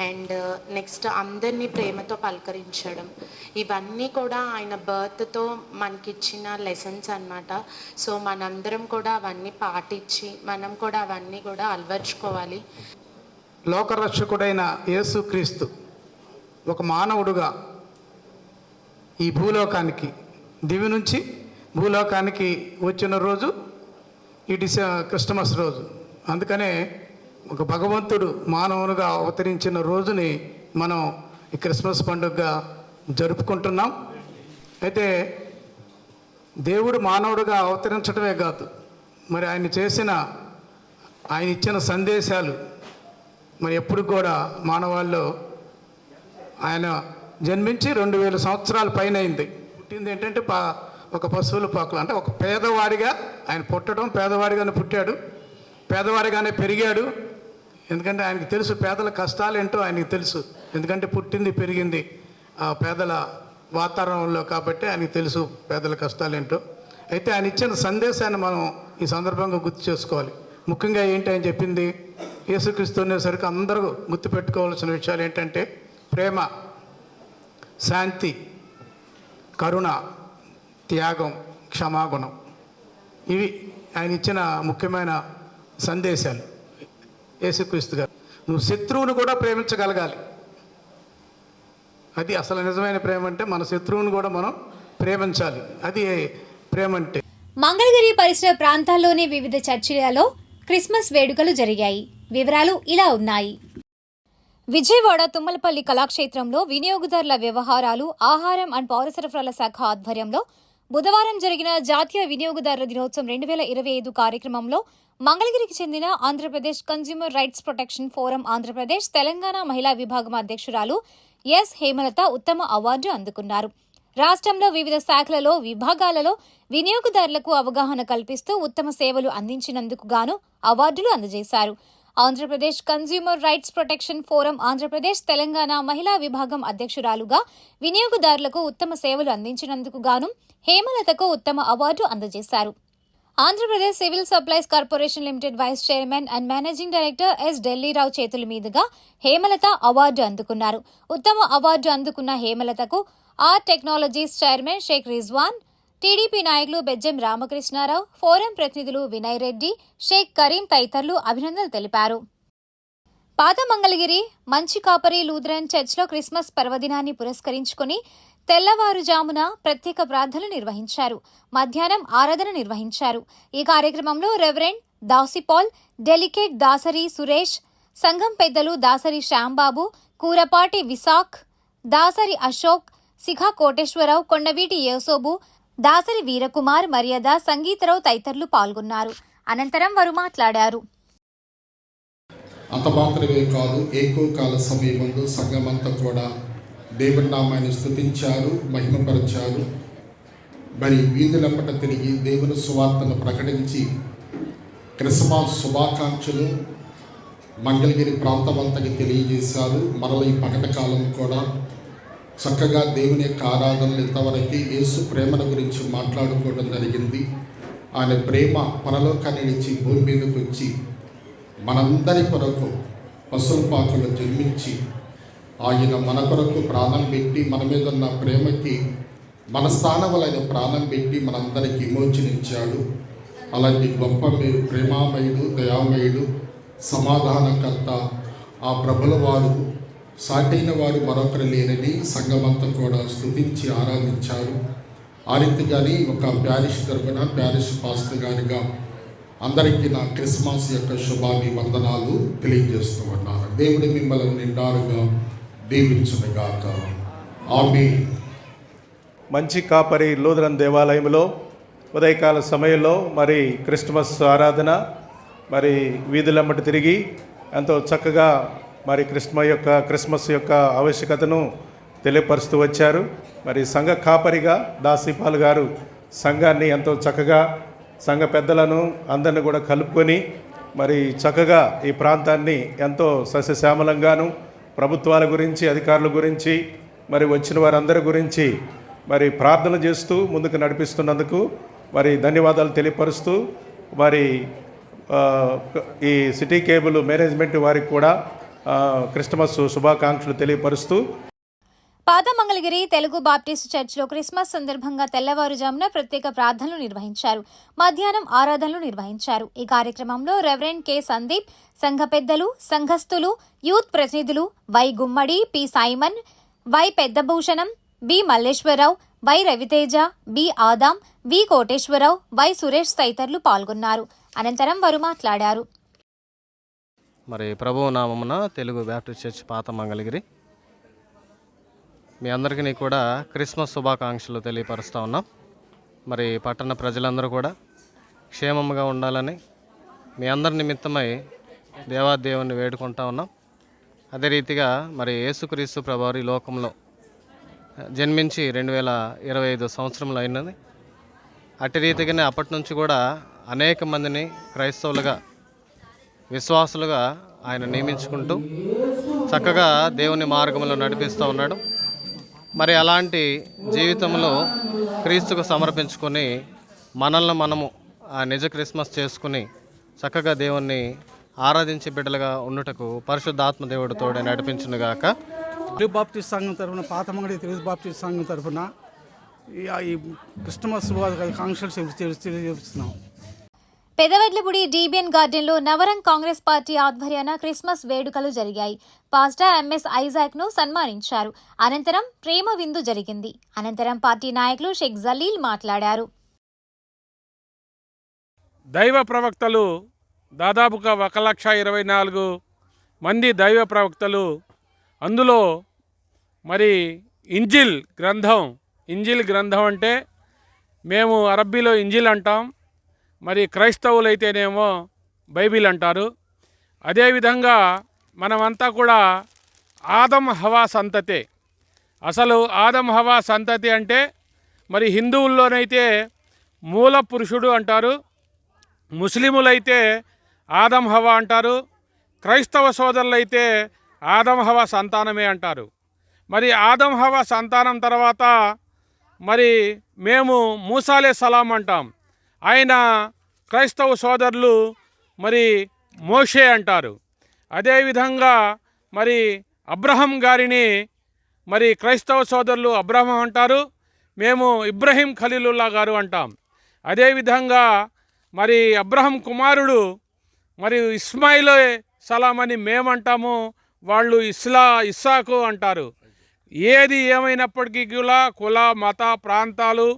అండ్ నెక్స్ట్ అందరినీ ప్రేమతో పలకరించడం. ఇవన్నీ కూడా ఆయన బర్త్తో మనకిచ్చిన లెసన్స్ అన్నమాట. సో మనందరం కూడా అవన్నీ పాటించి మనం కూడా అవన్నీ కూడా అలవర్చుకోవాలి. లోకరక్షకుడైన యేసుక్రీస్తు ఒక మానవుడుగా ఈ భూలోకానికి, దివి నుంచి భూలోకానికి వచ్చిన రోజు ఈ క్రిస్టమస్ రోజు. అందుకనే ఒక భగవంతుడు మానవునిగా అవతరించిన రోజుని మనం ఈ క్రిస్మస్ పండుగగా జరుపుకుంటున్నాం. అయితే దేవుడు మానవుడిగా అవతరించడమే కాదు, మరి ఆయన ఇచ్చిన సందేశాలు మరి ఎప్పుడు కూడా మానవాళ్ళు, ఆయన జన్మించి 2000 సంవత్సరాల పైన అయింది. పుట్టింది ఏంటంటే ఒక పశువుల పాకలు, అంటే ఒక పేదవాడిగా ఆయన పుట్టడం, పేదవాడిగానే పుట్టాడు, పేదవాడిగానే పెరిగాడు. ఎందుకంటే ఆయనకి తెలుసు పేదల కష్టాలు ఏంటో ఆయనకి తెలుసు. ఎందుకంటే పుట్టింది పెరిగింది ఆ పేదల వాతావరణంలో కాబట్టి ఆయనకి తెలుసు పేదల కష్టాలు ఏంటో. అయితే ఆయన ఇచ్చిన సందేశాన్ని మనం ఈ సందర్భంగా గుర్తు చేసుకోవాలి. ముఖ్యంగా ఏంటి ఆయన చెప్పింది, యేసుక్రీస్తు అనేసరికి అందరూ గుర్తుపెట్టుకోవాల్సిన విషయాలు ఏంటంటే ప్రేమ, శాంతి, కరుణ, త్యాగం, క్షమాగుణం. ఇవి ఆయన ఇచ్చిన ముఖ్యమైన సందేశాలు. యేసుక్రీస్తు గారు, నువ్వు శత్రువును కూడా ప్రేమించగలగాలి. అది అసలు నిజమైన ప్రేమ అంటే మన శత్రువును కూడా మనం ప్రేమించాలి. అది ప్రేమ అంటే. మంగళగిరి పరిసర ప్రాంతాల్లోని వివిధ చర్చిలలో క్రిస్మస్ వేడుకలు జరిగాయి. వివరాలు ఇలా ఉన్నాయి. విజయవాడ తుమ్మలపల్లి కళాక్షేత్రంలో వినియోగదారుల వ్యవహారాలు, ఆహారం అండ్ పౌర సరఫరాల శాఖ ఆధ్వర్యంలో బుధవారం జరిగిన జాతీయ వినియోగదారుల దినోత్సవం 2025 కార్యక్రమంలో మంగళగిరికి చెందిన Andhra Pradesh consumer rights protection forum Andhra Pradesh Telangana మహిళా విభాగం అధ్యక్షురాలు ఎస్ హేమలత ఉత్తమ అవార్డు అందుకున్నారు. రాష్ట్రంలో వివిధ శాఖలలో విభాగాలలో వినియోగదారులకు అవగాహన కల్పిస్తూ ఉత్తమ సేవలు అందించినందుకు గాను అవార్డులు అందజేశారు. Andhra Pradesh consumer rights protection forum Andhra Pradesh Telangana మహిళా విభాగం అధ్యక్షురాలుగా వినియోగదారులకు ఉత్తమ సేవలు అందించినందుకు గాను హేమలతకు ఉత్తమ అవార్డు అందజేశారు. Andhra Pradesh civil supplies corporation limited vice chairman and managing director S Dilli Rao చేతుల మీదుగా హేమలత అవార్డు అందుకున్నారు. ఉత్తమ అవార్డు అందుకున్న హేమలతకు R technologies chairman Sheikh Rizwan, TDP నాయకులు బెజ్జం రామకృష్ణారావు, ఫోరం ప్రతినిధులు వినయ్ రెడ్డి, షేక్ కరీం తదితరులు అభినందనలు తెలిపారు. పాత మంగళగిరి మంచి కాపరి లూథరన్ చర్చ్లో క్రిస్మస్ పర్వదినాన్ని పురస్కరించుకుని తెల్లవారుజామున ప్రత్యేక ప్రార్థనలు నిర్వహించారు. మధ్యాహ్నం ఆరాధన నిర్వహించారు. ఈ కార్యక్రమంలో రెవరెండ్ దాసిపాల్, డెలికేట్ దాసరి సురేష్, సంఘం పెద్దలు దాసరి శ్యాంబాబు, కూరపాటి విశాఖ్, దాసరి అశోక్, శిఖా కోటేశ్వరరావు, కొండవీటి యేసోబు, దాసరి వీరకుమార్, మర్యాద, సంగీతరావు తదితరులు పాల్గొన్నారు. అనంతరం వారు మాట్లాడారు. అంత మాత్రమే కాదు, ఏకోకాల సమయమందు సంఘమంతా కూడా దేవుని నామాన్ని స్తుతించారు, మహిమపరిచారు. మరి వీధులంపట తిరిగి దేవుని సువార్తను ప్రకటించి క్రిస్మస్ శుభాకాంక్షలు మంగళగిరి ప్రాంతమంతకి తెలియజేశారు. మరల ఈ పగట కాలం కూడా చక్కగా దేవుని యొక్క ఆరాధనలు ఇంతవరకు యేసు ప్రేమను గురించి మాట్లాడుకోవడం జరిగింది. ఆయన ప్రేమ పరలోకాన్ని నుంచి భూమి మీదకి వచ్చి మనందరి కొరకు పశువుపాకులు జన్మించి ఆయన మన కొరకు ప్రాణం పెట్టి మన మీద ఉన్న ప్రేమకి మన స్థానములైన ప్రాణం పెట్టి మనందరికి విమోచనించాడు. అలాంటి గొప్ప ప్రేమామయుడు, దయామయుడు, సమాధానకర్త ఆ ప్రభుల వారు సాటైన వారు మరొకరు లేరని సంఘమంతా కూడా స్తుతించి ఆరాధించారు. ఆ రీతిగాని ఒక ప్యారిష్ తరపున ప్యారిష్ పాస్టర్ గారిగా అందరికీ నా క్రిస్మస్ యొక్క శుభాభివందనాలు తెలియజేస్తూ ఉన్నాను. దేవుడు మిమ్మల్ని నిండారుగా దీవించునుగాక. ఆమేన్. మంచి కాపరి లూథరన్ దేవాలయంలో ఉదయకాల సమయంలో మరి క్రిస్మస్ ఆరాధన మరి వీధులమ్మటి తిరిగి ఎంతో చక్కగా మరి క్రిస్మస్ యొక్క ఆవశ్యకతను తెలియపరుస్తూ వచ్చారు. మరి సంఘ కాపరిగా దాసిపాల్ గారు సంఘాన్ని ఎంతో చక్కగా సంఘ పెద్దలను అందరిని కూడా కలుపుకొని మరి చక్కగా ఈ ప్రాంతాన్ని ఎంతో సస్యశ్యామలంగాను ప్రభుత్వాల గురించి, అధికారుల గురించి, మరి వచ్చిన వారందరి గురించి మరి ప్రార్థన చేస్తూ ముందుకు నడిపిస్తున్నందుకు మరి ధన్యవాదాలు తెలియపరుస్తూ మరి ఈ సిటీ కేబుల్ మేనేజ్మెంట్ వారికి కూడా క్రిస్మస్ శుభాకాంక్షలు తెలియపరుస్తూ పాత మంగళగిరి తెలుగు బాప్టిస్ట్ చర్చ్లో క్రిస్మస్ సందర్భంగా తెల్లవారుజామున ప్రత్యేక ప్రార్థనలు నిర్వహించారు. మధ్యాహ్నం ఆరాధనలు నిర్వహించారు. ఈ కార్యక్రమంలో రెవరెండ్ కె సందీప్, సంఘ పెద్దలు, సంఘస్థులు, యూత్ ప్రతినిధులు Y Gummadi, P Simon, Y Peddabhushanam, B Malleswara Rao, Y Ravi Teja, B Adam, V Koteswara Rao, Y Suresh తదితరులు పాల్గొన్నారు. అనంతరం వారు మాట్లాడారు. మరి ప్రభువు నామమున తెలుగు బ్యాప్టిస్ట్ చర్చ్ పాత మంగళగిరి మీ అందరికీ కూడా క్రిస్మస్ శుభాకాంక్షలు తెలియపరుస్తూ ఉన్నాం. మరి పట్టణ ప్రజలందరూ కూడా క్షేమంగా ఉండాలని మీ అందరి నిమిత్తమై దేవాదేవుని వేడుకుంటా ఉన్నాం. అదే రీతిగా మరి యేసుక్రీస్తు ప్రభువారు ఈ లోకంలో జన్మించి 2025 సంవత్సరంలో అయినది. అట్టి రీతిగానే అప్పటి నుంచి కూడా అనేక మందిని క్రైస్తవులుగా, విశ్వాసులుగా ఆయన నియమించుకుంటూ చక్కగా దేవుని మార్గంలో నడిపిస్తూ ఉన్నాడు. మరి అలాంటి జీవితంలో క్రీస్తుకు సమర్పించుకొని మనల్ని మనము ఆ నిజ క్రిస్మస్ చేసుకుని చక్కగా దేవుణ్ణి ఆరాధించే బిడ్డలుగా ఉండుటకు పరిశుద్ధాత్మ దేవుడు తోడే నడిపించునుగాక. తెలుగు బాప్టిస్ట్ సంఘం తరఫున, పాత మంగళగిరి తెలుగు బాప్టిస్ట్ సంఘం తరఫున ఈ క్రిస్మస్ శుభాకాంక్షలు తెలియజేస్తున్నాం. పెదవడ్లపూడి డీబీఎన్ గార్డెన్లో నవరంగ్ కాంగ్రెస్ పార్టీ ఆధ్వర్యాన క్రిస్మస్ వేడుకలు జరిగాయి. పాస్టర్ ఎంఎస్ ఐజాక్ ను సన్మానించారు. అనంతరం ప్రేమ విందు జరిగింది. అనంతరం పార్టీ నాయకులు షేక్ జలీల్ మాట్లాడారు. దైవ ప్రవక్తలు దాదాపుగా 1,24,000 మంది దైవ ప్రవక్తలు, అందులో మరి ఇంజిల్ గ్రంథం అంటే మేము అరబ్బీలో ఇంజిల్ అంటాం, మరి క్రైస్తవులు అయితేనేమో బైబిల్ అంటారు. అదేవిధంగా మనమంతా కూడా ఆదం హవా సంతతే. అసలు ఆదం హవా సంతతి అంటే మరి హిందువుల్లోనైతే మూల పురుషుడు అంటారు, ముస్లిములైతే ఆదం హవా అంటారు, క్రైస్తవ సోదరులైతే ఆదం హవా సంతానమే అంటారు. మరి ఆదం హవా సంతానం తర్వాత మరి మేము మూసాలే సలాం అంటాం. ఆయన క్రైస్తవ సోదరులు మరి మోషే అంటారు. అదేవిధంగా మరి అబ్రహం గారిని మరి క్రైస్తవ సోదరులు అబ్రహం అంటారు, మేము ఇబ్రహీం ఖలీలుల్లా గారు అంటాం. అదేవిధంగా మరి అబ్రహం కుమారుడు మరి ఇస్మాయిల్ సలాం అని మేమంటాము, వాళ్ళు ఇస్సాకు అంటారు. ఏది ఏమైనప్పటికీ కూడా కుల మత ప్రాంతాలు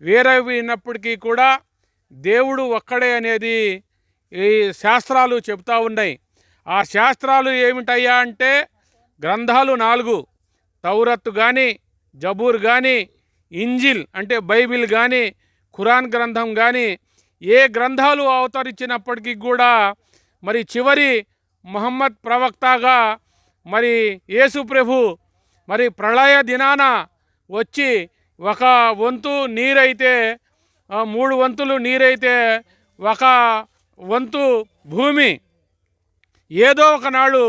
వేరైనప్పటికీ కూడా దేవుడు ఒక్కడే అనేది ఈ శాస్త్రాలు చెప్తా ఉన్నాయి. ఆ శాస్త్రాలు ఏమిటయ్యా అంటే గ్రంథాలు 4, తౌరత్ కానీ, జబూర్ కానీ, ఇంజిల్ అంటే బైబిల్ కానీ, ఖురాన్ గ్రంథం కానీ, ఏ గ్రంథాలు అవతరించినప్పటికీ కూడా మరి చివరి ముహమ్మద్ ప్రవక్తగా మరి యేసు ప్రభు మరి ప్రళయ దినాన వచ్చి ఒక వంతు నీరైతే 3 వంతులు నీరైతే ఒక వంతు భూమి, ఏదో ఒకనాడు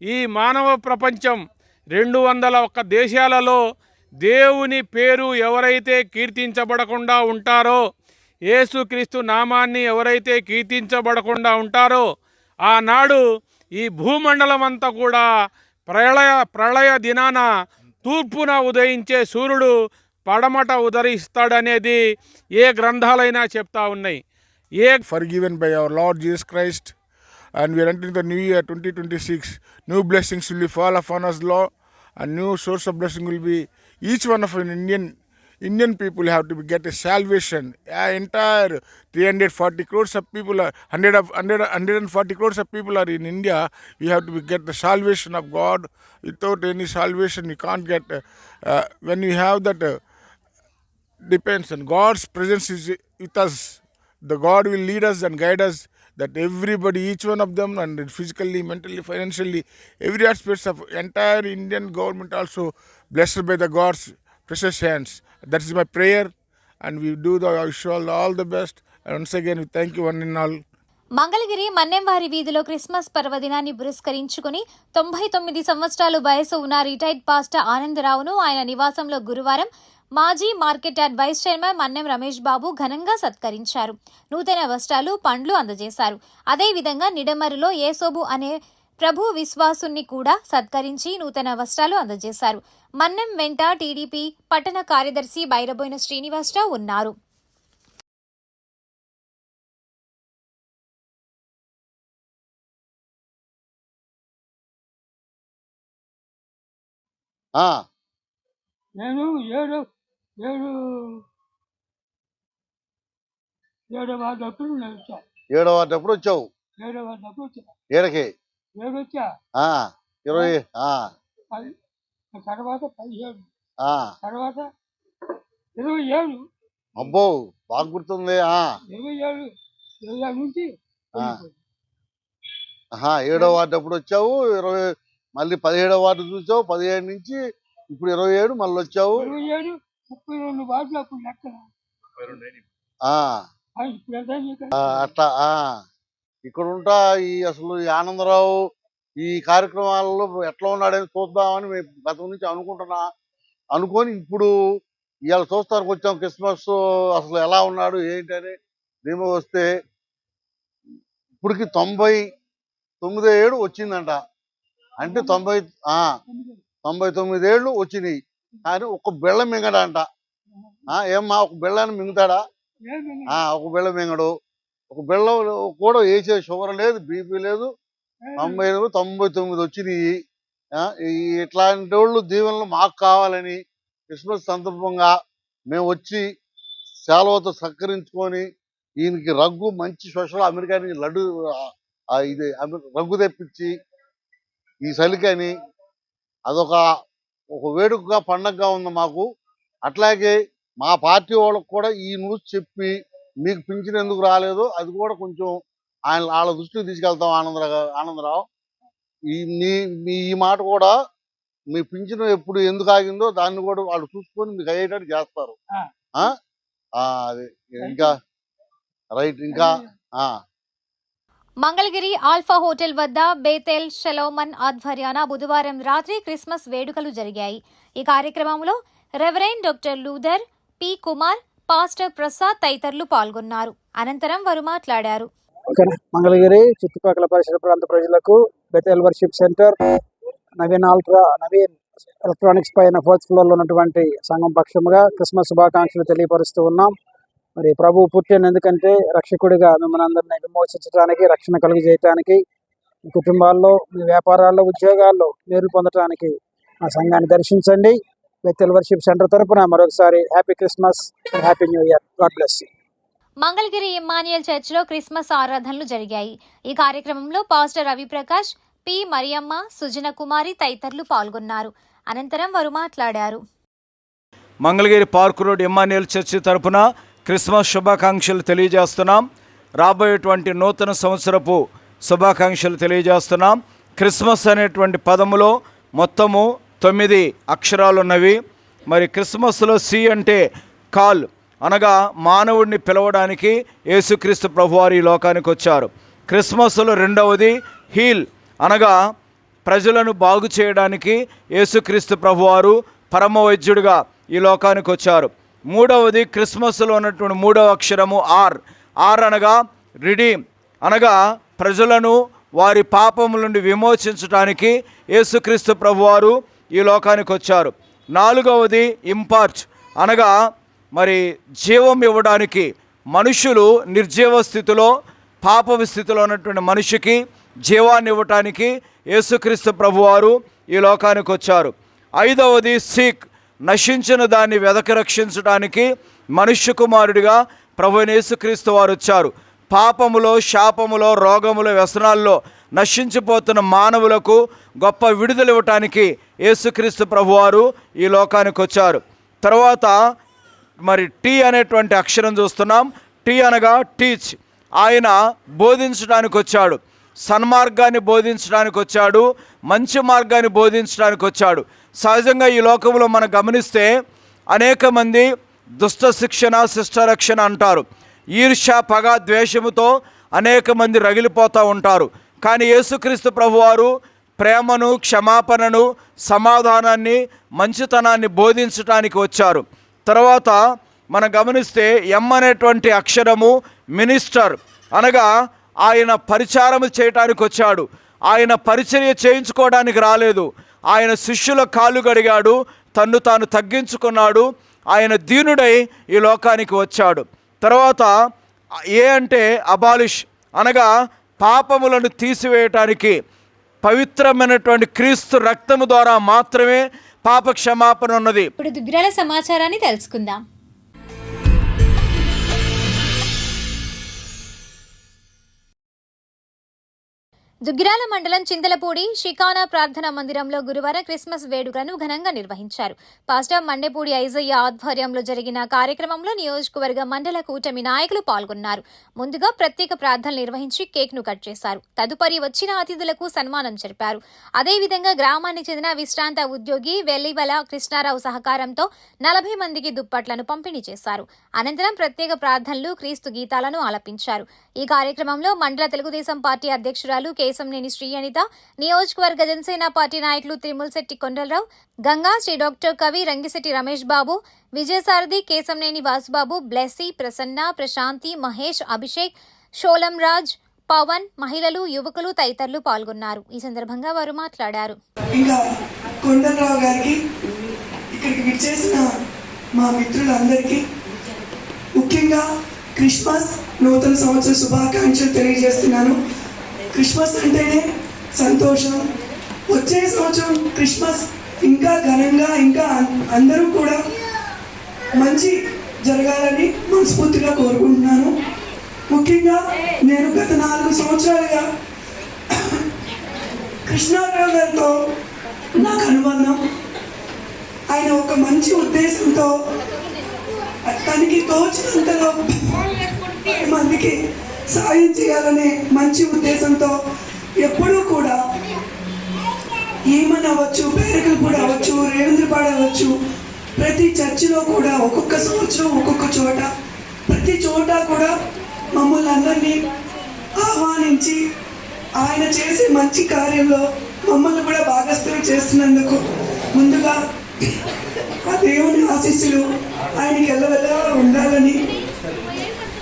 ఈ మానవ ప్రపంచం 201 దేశాలలో దేవుని పేరు ఎవరైతే కీర్తించబడకుండా ఉంటారో, యేసుక్రీస్తు నామాన్ని ఎవరైతే కీర్తించబడకుండా ఉంటారో, ఆనాడు ఈ భూమండలం అంతా కూడా ప్రళయ దినాన తూర్పున ఉదయించే సూర్యుడు పడమట ఉదయిస్తాడనేది ఏ గ్రంథాలైనా చెప్తా ఉన్నాయి. Forgiven by our Lord Jesus Christ, and we are entering the new year 2026. New blessings will fall upon us, Lord, and new source of blessing will be each one of an Indian people have to get a salvation. Entire 340 crores of people are 140 crores of people are in India. We have to get the salvation of God. Without any salvation, we can't get. When we have that depends on God's presence is with us. The God will lead us and guide us. That everybody, each one of them, and physically, mentally, financially, every aspect of entire Indian government also blessed by the God's precious hands. That is my prayer, and we do the I wish you all the best. And once again, we thank you one and all. Mangalagiri మన్నెంవారి వీధిలో క్రిస్మస్ పర్వదినాన్ని పురస్కరించుకుని 99 సంవత్సరాలు వయసు ఉన్న రిటైర్డ్ పాస్టర్ ఆనందరావును ఆయన నివాసంలో గురువారం మాజీ market yard vice chairman Mannem Ramesh Babu ఘనంగా సత్కరించారు. నూతన వస్త్రాలు, పండ్లు అందజేశారు. అదేవిధంగా నిడమరులో ఏసోబు అనే ప్రభు విశ్వాసుని కూడా సత్కరించి నూతన వస్త్రాలు అందజేశారు. మన్నెం వెంట టీడీపీ పట్టణ కార్యదర్శి బైరబోయిన శ్రీనివాసరావు ఉన్నారు. నేను ఏడో వాడప్పుడు వచ్చా. ఏడో వాడప్పుడు వచ్చావు. ఏడకి ఏడొచ్చా 20 తర్వాత 17 తర్వాత 27. అబ్బో బాగా గుర్తుంది. 27 నుంచి ఏడో వాడప్పుడు వచ్చావు. 20 మళ్ళీ 17వ వార్డు చూసావు. 17 నుంచి ఇప్పుడు 27 మళ్ళీ వచ్చావు. 27 32 వార్డులు అప్పుడు లెక్కన. అట్లా ఇక్కడ ఉంటా. అసలు ఈ ఆనందరావు ఈ కార్యక్రమాలలో ఎట్లా ఉన్నాడని చూద్దామని మేము గతం నుంచి అనుకొని ఇప్పుడు ఇవాళ చూస్తానికి వచ్చాం. క్రిస్మస్ అసలు ఎలా ఉన్నాడు ఏంటని మేము వస్తే ఇప్పటికి 99 ఏడు వచ్చిందంట. అంటే 99 ఏళ్ళు వచ్చినాయి. కానీ ఒక బిళ్ళ మింగడంట. ఏమ్మా ఒక బిళ్ళని మింగుతాడా? ఒక బిళ్ళ మింగడు. ఒక బిళ్ళ కూడా వేసే షుగర్ లేదు, బీపీ లేదు. 99 వచ్చినాయి. ఇట్లాంటి వాళ్ళు దీవెనలు మాకు కావాలని క్రిస్మస్ సందర్భంగా మేము వచ్చి సెలవుతో సత్కరించుకొని ఈయనకి రగ్గు మంచి స్పెషల్ అమెరికా నుంచి లడ్డు ఇది రగ్గు తెప్పించి ఈ చలికని అదొక వేడుకగా పండగగా ఉంది మాకు. అట్లాగే మా పార్టీ వాళ్ళకు కూడా ఈ న్యూస్ చెప్పి మీకు పింఛన్ ఎందుకు రాలేదో అది కూడా కొంచెం వాళ్ళ దృష్టికి తీసుకెళ్తాం. ఆనందరావు ఈ మాట కూడా మీ పింఛన్ ఎప్పుడు ఎందుకు ఆగిందో దాన్ని కూడా వాళ్ళు చూసుకొని మీకు అయ్యేటట్టు చేస్తారు. అది ఇంకా రైట్. ఇంకా మంగళగిరి ఆల్ఫా హోటల్ వద్ద బేతెల్ షలోమన్ ఆధ్వర్యాన బుధవారం రాత్రి క్రిస్మస్ వేడుకలు జరిగాయి. ఈ కార్యక్రమంలో reverend doctor Luther P. Kumar, pastor Prasad తదితరులు పాల్గొన్నారు. అనంతరం వారు మాట్లాడారు. మంగళగిరి చుట్టుపక్కల పరిసర ప్రాంత ప్రజలకు Bethel worship centre Naveen electronics పైన 4th ఫ్లోర్లో ఉన్నటువంటి సంఘం పక్షముగా క్రిస్మస్ శుభాకాంక్షలు తెలియపరుస్తూ ఉన్నాం. మరి ప్రభు పుట్టిన ఎందుకంటే రక్షకుడిగా మిమ్మల్ని అందరినీ విమోచించడానికి, రక్షణ కలుగజేయడానికి, మీ కుటుంబాల్లో, మీ వ్యాపారాల్లో, ఉద్యోగాల్లో మేలు పొందడానికి ఆ సంఘాన్ని దర్శించండి. బేతెల్ వర్షిప్ సెంటర్ తరపున మరొకసారి happy Christmas, happy new year. God bless you. Mangalagiri Immanuel చర్చిలో క్రిస్మస్ ఆరాధనలు జరిగాయి. ఈ కార్యక్రమంలో పాస్టర్ రవిప్రకాష్, పి. మరియమ్మ, సుజన కుమారి తదితరులు పాల్గొన్నారు. అనంతరం వారు మాట్లాడారు. Mangalagiri park road Immanuel church తరపున క్రిస్మస్ శుభాకాంక్షలు తెలియజేస్తున్నాం. రాబోయేటువంటి నూతన సంవత్సరపు శుభాకాంక్షలు తెలియజేస్తున్నాం. క్రిస్మస్ అనేటువంటి పదములో మొత్తము 9 అక్షరాలు ఉన్నవి. మరి క్రిస్మస్లో సి అంటే కాల్, అనగా మానవుడిని పిలవడానికి యేసుక్రీస్తు ప్రభువారు ఈ లోకానికి వచ్చారు. క్రిస్మస్లో రెండవది హీల్, అనగా ప్రజలను బాగు చేయడానికి యేసుక్రీస్తు ప్రభువారు పరమ వైద్యుడిగా ఈ లోకానికి వచ్చారు. మూడవది క్రిస్మస్లో ఉన్నటువంటి 3వ అక్షరము ఆర్. అనగా రిడీమ్, అనగా ప్రజలను వారి పాపముల నుండి విమోచించడానికి యేసుక్రీస్తు ప్రభువారు ఈ లోకానికి వచ్చారు. 4వది ఇంపార్ట్, అనగా మరి జీవం ఇవ్వడానికి, మనుషులు నిర్జీవ స్థితిలో పాప స్థితిలో ఉన్నటువంటి మనిషికి జీవాన్ని ఇవ్వటానికి యేసుక్రీస్తు ప్రభువారు ఈ లోకానికి వచ్చారు. 5వది సీక్, నశించిన దాన్ని వెదకి రక్షించడానికి మనుష్య కుమారుడిగా ప్రభువైన యేసుక్రీస్తు వారు వచ్చారు. పాపములో, శాపములో, రోగములో, వ్యసనాల్లో నశించిపోతున్న మానవులకు గొప్ప విడుదల ఇవ్వటానికి యేసుక్రీస్తు ప్రభువారు ఈ లోకానికి వచ్చారు. తర్వాత మరి టీ అనేటువంటి అక్షరం చూస్తున్నాం. టీ అనగా టీచ్, ఆయన బోధించడానికి వచ్చాడు. సన్మార్గాన్ని బోధించడానికి వచ్చాడు, మంచి మార్గాన్ని బోధించడానికి వచ్చాడు. సహజంగా ఈ లోకంలో మనం గమనిస్తే అనేక మంది దుష్ట శిక్షణ, శిష్టరక్షణ అంటారు. ఈర్ష్య, పగ, ద్వేషముతో అనేక మంది రగిలిపోతూ ఉంటారు. కానీ యేసుక్రీస్తు ప్రభువారు ప్రేమను, క్షమాపణను, సమాధానాన్ని, మంచితనాన్ని బోధించడానికి వచ్చారు. తర్వాత మనం గమనిస్తే ఎం అనేటువంటి అక్షరము మినిస్టర్, అనగా ఆయన పరిచారము చేయటానికి వచ్చాడు. ఆయన పరిచర్య చేయించుకోవడానికి రాలేదు. ఆయన శిష్యుల కాళ్ళు గడిగాడు, తన్ను తాను తగ్గించుకున్నాడు. ఆయన దీనుడై ఈ లోకానికి వచ్చాడు. తర్వాత ఏ అంటే అబాలిష్, అనగా పాపములను తీసివేయటానికి పవిత్రమైనటువంటి క్రీస్తు రక్తము ద్వారా మాత్రమే పాప క్షమాపణ ఉన్నది. ఇప్పుడు దుగ్గిరాల సమాచారాన్ని తెలుసుకుందాం. దుగ్గిరాల మండలం చింతలపూడి షికానా ప్రార్థనా మందిరంలో గురువారం క్రిస్మస్ వేడుకలను ఘనంగా నిర్వహించారు. పాస్టర్ మండేపూడి ఐజయ్య ఆధ్వర్యంలో జరిగిన కార్యక్రమంలో నియోజకవర్గ మండల కూటమి నాయకులు పాల్గొన్నారు. ముందుగా ప్రత్యేక ప్రార్థనలు నిర్వహించి కేక్ ను కట్ చేశారు. తదుపరి వచ్చిన అతిథులకు సన్మానం జరిపారు. అదేవిధంగా గ్రామానికి చెందిన విశ్రాంత ఉద్యోగి వెల్లివల కృష్ణారావు సహకారంతో 40 మందికి దుప్పట్లను పంపిణీ చేశారు. అనంతరం ప్రత్యేక ప్రార్థనలు, క్రీస్తు గీతాలను ఆలపించారు. ఈ కార్యక్రమంలో మండల తెలుగుదేశం పార్టీ అధ్యక్షురాలు కేశంనేని శ్రీ అనిత, నియోజకవర్గ జనసేన పార్టీ నాయకులు తిరుమలశెట్టి కొండలరావు, గంగా, శ్రీ డాక్టర్ కవి, రంగిశెట్టి రమేష్ బాబు, విజయసారథి, కేశంనేని వాసుబాబు, బ్లెస్సీ, ప్రసన్న, ప్రశాంతి, మహేష్, అభిషేక్, షోలం రాజ్, పవన్, మహిళలు, యువకులు తదితరులు పాల్గొన్నారు. ఈ సందర్భంగా వారు మాట్లాడారు. ఇంకా కొండలరావు గారికి, ఇక్కడికి విచ్చేసిన మా మిత్రులందరికీ ముఖ్యంగా క్రిస్మస్ నూతన సంవత్సర శుభాకాంక్షలు తెలియజేస్తున్నాను. క్రిస్మస్ అంటేనే సంతోషం. వచ్చే సంవత్సరం క్రిస్మస్ ఇంకా ఘనంగా, ఇంకా అందరూ కూడా మంచి జరగాలని మనస్ఫూర్తిగా కోరుకుంటున్నాను. ముఖ్యంగా నేను గత 4 సంవత్సరాలుగా కృష్ణారావు గారితో నాకు అనుబంధం. ఆయన ఒక మంచి ఉద్దేశంతో తనకి తోచినంతలో మందికి సాయం చేయాలనే మంచి ఉద్దేశంతో ఎప్పుడూ కూడా ఈమన్ అవ్వచ్చు, పేరకల్పూడి అవ్వచ్చు, రేవేంద్రపాడు అవ్వచ్చు, ప్రతి చర్చిలో కూడా ఒక్కొక్క సంవత్సరం ఒక్కొక్క చోట ప్రతి చోట కూడా మమ్మల్ని అందరినీ ఆహ్వానించి ఆయన చేసే మంచి కార్యంలో మమ్మల్ని కూడా భాగస్థులు చేస్తున్నందుకు ముందుగా ఆ దేవుని ఆశీస్సులు ఆయనకి ఎల్లవెల్లా ఉండాలని,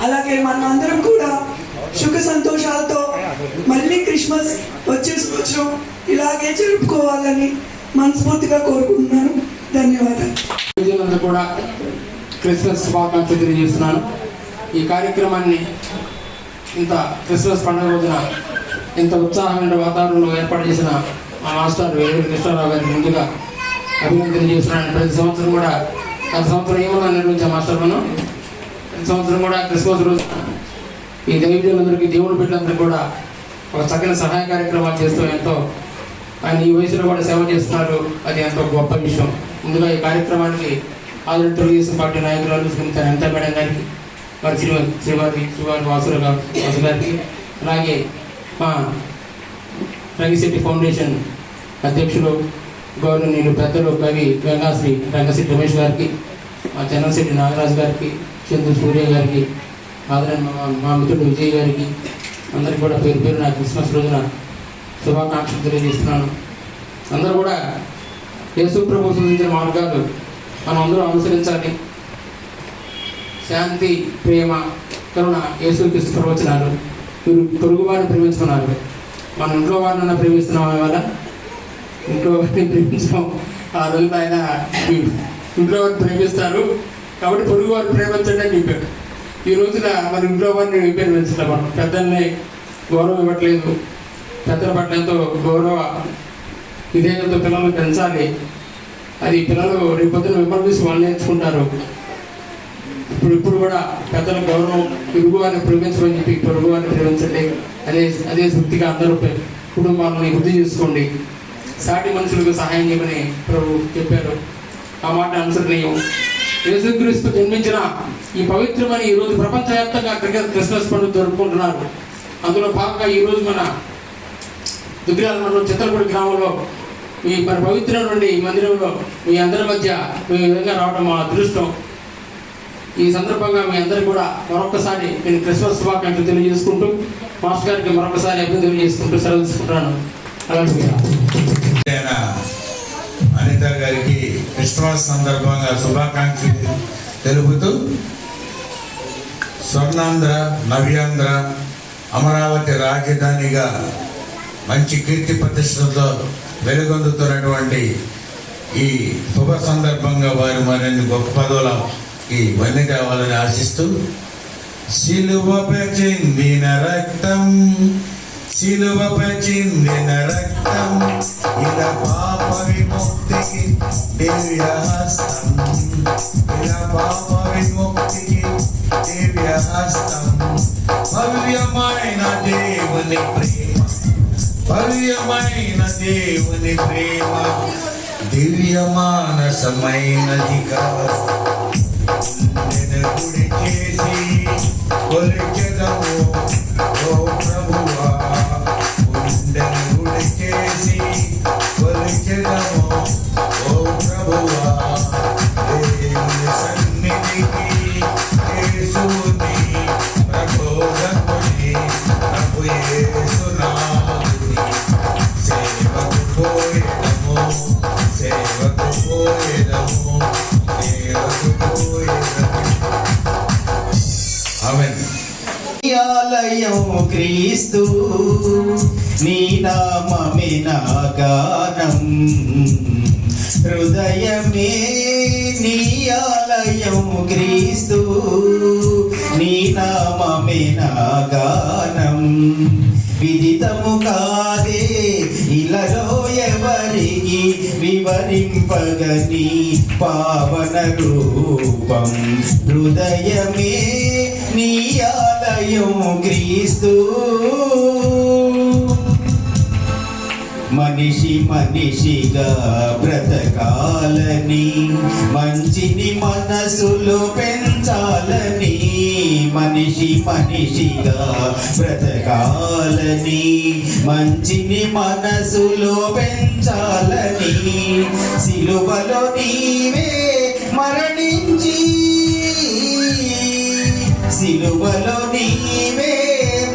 అలాగే మనం అందరం కూడా సుఖ సంతోషాలతో మళ్ళీ క్రిస్మస్ వచ్చే సంవత్సరం ఇలాగే జరుపుకోవాలని మనస్ఫూర్తిగా కోరుకుంటున్నాను. ధన్యవాదాలు. కూడా క్రిస్మస్ శుభాకాంక్షలు తెలియజేస్తున్నాను. ఈ కార్యక్రమాన్ని ఇంత క్రిస్మస్ పండుగ రోజున ఇంత ఉత్సాహమైన వాతావరణంలో ఏర్పాటు చేసిన మా మాస్టర్ వేరు కృష్ణారావు గారికి ముందుగా అభినందన తెలియజేస్తున్నాను. ప్రతి సంవత్సరం కూడా గత సంవత్సరం ఏమన్నా నిర్వహించాం మాస్టర్ మనం. ప్రతి సంవత్సరం కూడా క్రిస్మస్ రోజున ఈ దైవజనులందరికీ, దేవుని బిడ్డలందరికీ కూడా ఒక చక్కని సహాయ కార్యక్రమాలు చేస్తూ ఎంతో ఆయన ఈ వయసులో కూడా సేవ చేస్తున్నారు. అది ఎంతో గొప్ప విషయం. ముందుగా ఈ కార్యక్రమానికి ఆదరణ తెలుగుదేశం పార్టీ నాయకురాలు శ్రీమతి అనితా మేడం గారికి, మరి శ్రీవారి వాసు గారికి, అలాగే మా రంగిశెట్టి ఫౌండేషన్ అధ్యక్షులు గౌరవనీయులు పెద్దలు కవి గంగాశ్రీ రంగశెట్టి రమేష్ గారికి, మా చంద్రశెట్టి నాగరాజు గారికి, చంద్ర సూర్య గారికి, ఆదరణ మా మిత్రుడు విజయ్ గారికి, అందరికీ కూడా పేరు పేరు నా క్రిస్మస్ రోజున శుభాకాంక్షలు తెలియజేస్తున్నాను. అందరూ కూడా యేసు ప్రభువు సూచించిన మార్గాలు మనం అందరూ అనుసరించాలి. శాంతి, ప్రేమ, కరుణ యేసుక్రీస్తు ప్రవచనాలు. మీరు పొరుగు వారిని ప్రేమించుకున్నారు. మన ఇంట్లో వారిని ప్రేమిస్తున్నాం వల్ల ఇంట్లో వారిని ప్రేమించాం. ఆ రోజున ఆయన ఇంట్లో వారిని ప్రేమిస్తారు కాబట్టి పొరుగు వారిని ప్రేమించండి అని చెప్పారు. ఈ రోజున మన ఇంట్లో వారిని ప్రేమించడం, మనం పెద్దల్ని గౌరవం ఇవ్వట్లేదు. పెద్దల పట్ల ఎంతో గౌరవ విధేయతతో పిల్లలను పెంచాలి. అది పిల్లలు రేపొద్దున విమర్శించి వాళ్ళు నేర్చుకుంటారు. ఇప్పుడు కూడా పెద్దల గౌరవం, పొరుగు వారిని ప్రేమించమని చెప్పి పొరుగు వారిని ప్రేమించండి. అదే శక్తిగా అందరూ కుటుంబాలను వృద్ధి చేసుకోండి. సాటి మనుషులకు సహాయం చేయమని ప్రభు చెప్పారు. ఆ మాట అనుసరణీయం. యేసుక్రీస్తు జన్మించిన ఈ పవిత్రమైన ఈరోజు ప్రపంచవ్యాప్తంగా క్రిస్మస్ పండుగ జరుపుకుంటున్నారు. అందులో భాగంగా ఈరోజు మన దుగ్గిరాల మండలం చిత్రపూడి గ్రామంలో ఈ మరి పవిత్రమైనటువంటి ఈ మందిరంలో మీ అందరి మధ్య ఈ విధంగా రావడం మా అదృష్టం. ఈ సందర్భంగా మీ అందరికీ కూడా మరొకసారి నేను క్రిస్మస్ శుభాకాంక్షలు తెలియజేసుకుంటూ మాస్టర్ గారికి మరొకసారి అభివృద్ధి తెలియజేసుకుంటూ సెలవు తీసుకుంటున్నాను. అలాగే అనిత గారికి క్రిస్మస్ సందర్భంగా శుభాకాంక్షలు తెలుపుతూ స్వర్ణాంధ్ర, నవ్యాంధ్ర, అమరావతి రాజధానిగా మంచి కీర్తి ప్రతిష్టలతో వెలుగొందుతున్నటువంటి ఈ శుభ సందర్భంగా వారు మరిన్ని గొప్ప పదవులకి వన్నీ కావాలని ఆశిస్తూ, సిలువపై చిందిన రక్తం, సిలువపై చిందిన రక్తం, ఇలా పాప విముక్తికి దివ్య హస్తం, ఇలా పాప విముక్తికి దివ్య హస్తం, భవ్యమైన దేవుని ప్రేమ, భవ్యమైన దేవుని ప్రేమ, దివ్య మానసమైనది కాదు. గుడి చేసి కొలిచెదము ఓ ప్రభువా, గుడి చేసి కొలిచెదము ఓ ప్రభువా, దేవుని సన్నిధికి యేసుని ప్రబోధకుని ప్రభు యేసునాథుని సేవకు పోయేదము, సేవకు పోయేదము, సేవకు పోయేదము. ఆమేన్. ఆలయం క్రీస్తు, నీ నామమే నా గానం, హృదయమే నీ ఆలయం క్రీస్తు, నీ నామమే నా గానం, విదితము కాదే ఇలలో ఎవరికి వివరింపగని పావన రూపం, హృదయమే నీ ఆలయం క్రీస్తు. మనిషి మనిషిగా బ్రతకాలని మంచిని మనసులో పెంచాలని, మనిషి మనిషిగా బ్రతకాలని, మంచిని మనసులో పెంచాలని, సిలువలో నీవే మరణించి, సిలువలో నీవే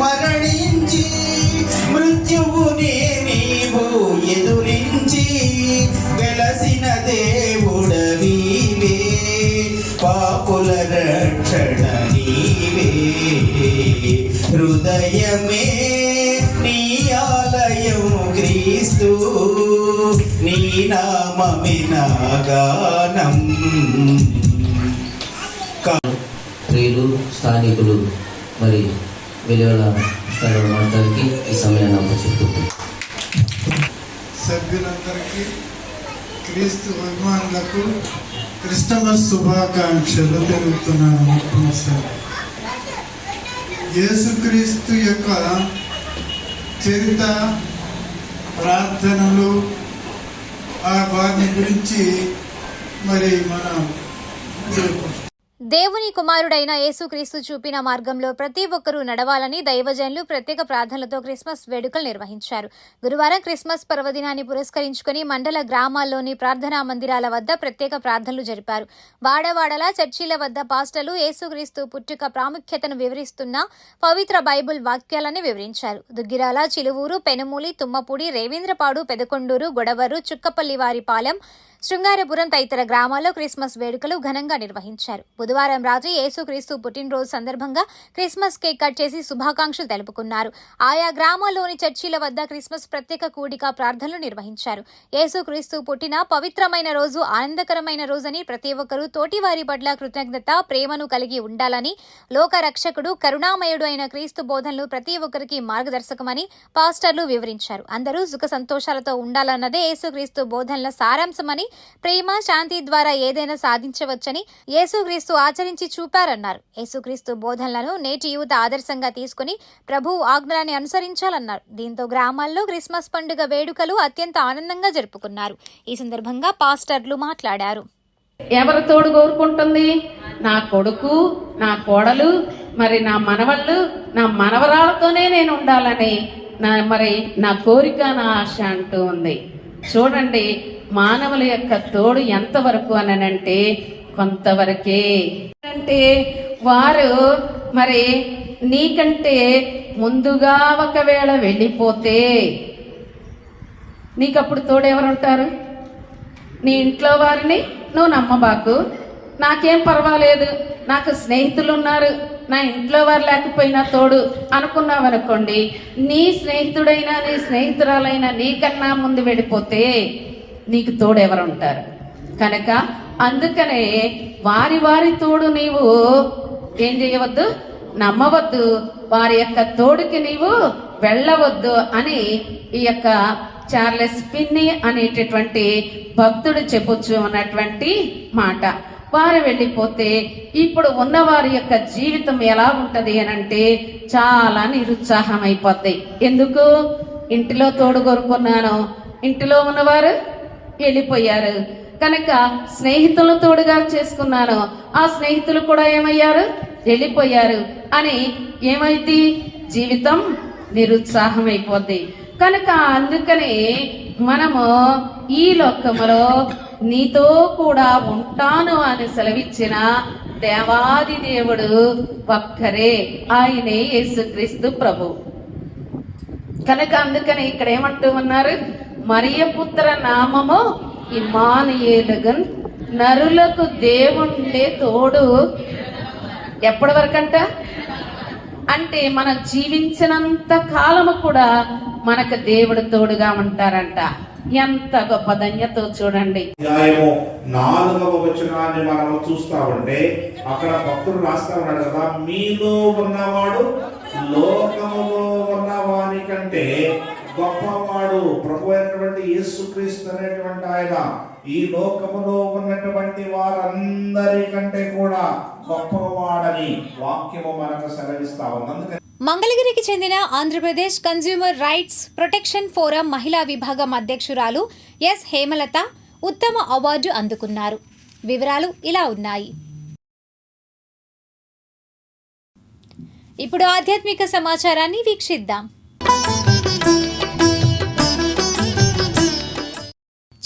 మరణించి, మృత్యువునే నీవు ఎదురించి వెలసిన దేవుడవీవే, పాపుల రక్షణ నీవే, హృదయమే నీ ఆలయం క్రీస్తు, నీ నామమే నా గానం. స్త్రీలు, స్థానికులు మరి వెలువల మాట్లాడికి ఈ సమయాన్ని అప్పచెప్తున్నాను. సభ్యులందరికీ, క్రీస్తు అభిమానులకు క్రిస్టమస్ శుభాకాంక్షలు తెలుపుతున్నాను. యేసుక్రీస్తు యొక్క చరిత్ర, ప్రార్థనలు, వారిని గురించి మరి మనం దేవుని కుమారుడైన యేసుక్రీస్తు చూపిన మార్గంలో ప్రతి ఒక్కరూ నడవాలని దైవజనులు ప్రత్యేక ప్రార్థనలతో క్రిస్మస్ వేడుకలు నిర్వహించారు. గురువారం క్రిస్మస్ పర్వదినాన్ని పురస్కరించుకుని మండల గ్రామాల్లోని ప్రార్థనా మందిరాల వద్ద ప్రత్యేక ప్రార్థనలు జరిపారు. వాడవాడలా చర్చిల వద్ద పాస్టర్లు యేసుక్రీస్తు పుట్టుక ప్రాముఖ్యతను వివరిస్తున్న పవిత్ర బైబుల్ వాక్యాలని వివరించారు. దుగ్గిరాల, చిలువూరు, పెనుమూలి, తుమ్మపూడి, రేవేంద్రపాడు, పెదకొండూరు, గొడవరు, చుక్కపల్లివారిపాలెం, శృంగారపురం తదితర గ్రామాల్లో క్రిస్మస్ వేడుకలు ఘనంగా నిర్వహించారు. బుధవారం రాత్రి యేసుక్రీస్తు పుట్టినరోజు సందర్భంగా క్రిస్మస్ కేక్ కట్ చేసి శుభాకాంక్షలు తెలుపుకున్నారు. ఆయా గ్రామాల్లోని చర్చిల వద్ద క్రిస్మస్ ప్రత్యేక కూడిక ప్రార్థనలు నిర్వహించారు. యేసుక్రీస్తు పుట్టిన పవిత్రమైన రోజు ఆనందకరమైన రోజని, ప్రతి ఒక్కరూ తోటివారి పట్ల కృతజ్ఞత, ప్రేమను కలిగి ఉండాలని, లోక రక్షకుడు, కరుణామయుడు అయిన క్రీస్తు బోధనలు ప్రతి ఒక్కరికి మార్గదర్శకమని పాస్టర్లు వివరించారు. అందరూ సుఖ సంతోషాలతో ఉండాలన్నదే యేసుక్రీస్తు బోధనల సారాంశమని, ప్రేమ, శాంతి ద్వారా ఏదైనా సాధించవచ్చని యేసుక్రీస్తు ఆచరించి చూపారన్నారు. యేసుక్రీస్తు బోధనలను నేటి యువత ఆదర్శంగా తీసుకుని ప్రభువు ఆజ్ఞలని అనుసరించాలన్నారు. దీంతో గ్రామాల్లో క్రిస్మస్ పండుగ వేడుకలు అత్యంత ఆనందంగా జరుపుకున్నారు. ఈ సందర్భంగా పాస్టర్లు మాట్లాడారు. ఎవరు తోడు కోరుకుంటుంది? నా కొడుకు, నా కోడలు, మరి నా మనవళ్ళు, నా మనవరాలతోనే నేను ఉండాలని మరి నా కోరిక, నా ఆశ అంటూ ఉంది. చూడండి, మానవుల యొక్క తోడు ఎంతవరకు అనంటే కొంతవరకే. అంటే వారు మరి నీకంటే ముందుగా ఒకవేళ వెళ్ళిపోతే నీకప్పుడు తోడు ఎవరుంటారు? నీ ఇంట్లో వారిని నువ్వు నమ్మబాకు. నాకేం పర్వాలేదు, నాకు స్నేహితులు ఉన్నారు, నా ఇంట్లో వారు లేకపోయినా తోడు అనుకున్నావు అనుకోండి, నీ స్నేహితుడైనా నీ స్నేహితురాలైనా నీకన్నా ముందు వెళ్ళిపోతే నీకు తోడు ఎవరు ఉంటారు? కనుక అందుకనే వారి వారి తోడు నీవు ఏం చేయవద్దు, నమ్మవద్దు, వారి యొక్క తోడుకి నీవు వెళ్ళవద్దు అని ఈ యొక్క చార్లెస్ పిన్నీ అనేటటువంటి భక్తుడు చెప్పొచ్చు అన్నటువంటి మాట. వారు వెళ్ళిపోతే ఇప్పుడు ఉన్నవారి యొక్క జీవితం ఎలా ఉంటది అనంటే చాలా నిరుత్సాహం అయిపోద్ది. ఎందుకు? ఇంటిలో తోడు కోరుకున్నాను, ఇంటిలో ఉన్నవారు వెళ్ళిపోయారు కనుక స్నేహితులు తోడుగా చేసుకున్నాను, ఆ స్నేహితులు కూడా ఏమయ్యారు? వెళ్ళిపోయారు అని ఏమైంది? జీవితం నిరుత్సాహం అయిపోద్ది. కనుక అందుకని మనము ఈ లోకములో నీతో కూడా ఉంటాను అని సెలవిచ్చిన దేవాది దేవుడు ఒక్కరే, ఆయనే యేసుక్రీస్తు ప్రభు. కనుక అందుకని ఇక్కడ ఏమంటూ ఉన్నారు? మరియ పుత్ర నామము ఇమ్మానుయేలుగన్, నరులకు దేవుండే తోడు ఎప్పటి వరకంట అంటే మనం జీవించినంత కాలము కూడా మనకు దేవుడు తోడుగా ఉంటారంట. ఎంత గొప్ప ధన్యతో చూడండి. 4వ వచనాన్ని మనం చూస్తా ఉంటే అక్కడ భక్తుడు రాస్తా ఉన్నాడు కదా, మీలో ఉన్నవాడు లోకములో ఉన్నవాని కంటే గొప్పవాడు. ప్రభు అయినటువంటి యేసుక్రీస్తు అనేటువంటి ఆయన ఈ లోకములో ఉన్నటువంటి వారందరికంటే కూడా గొప్పవాడని వాక్యము మనకు సెలవిస్తా ఉంది. మంగళగిరికి చెందిన Andhra Pradesh consumer rights protection forum మహిళా విభాగం అధ్యక్షురాలు ఎస్ హేమలత ఉత్తమ అవార్డు అందుకున్నారు. వివరాలు ఇలా ఉన్నాయి. ఇప్పుడు ఆధ్యాత్మిక సమాచారాన్ని వీక్షిద్దాం.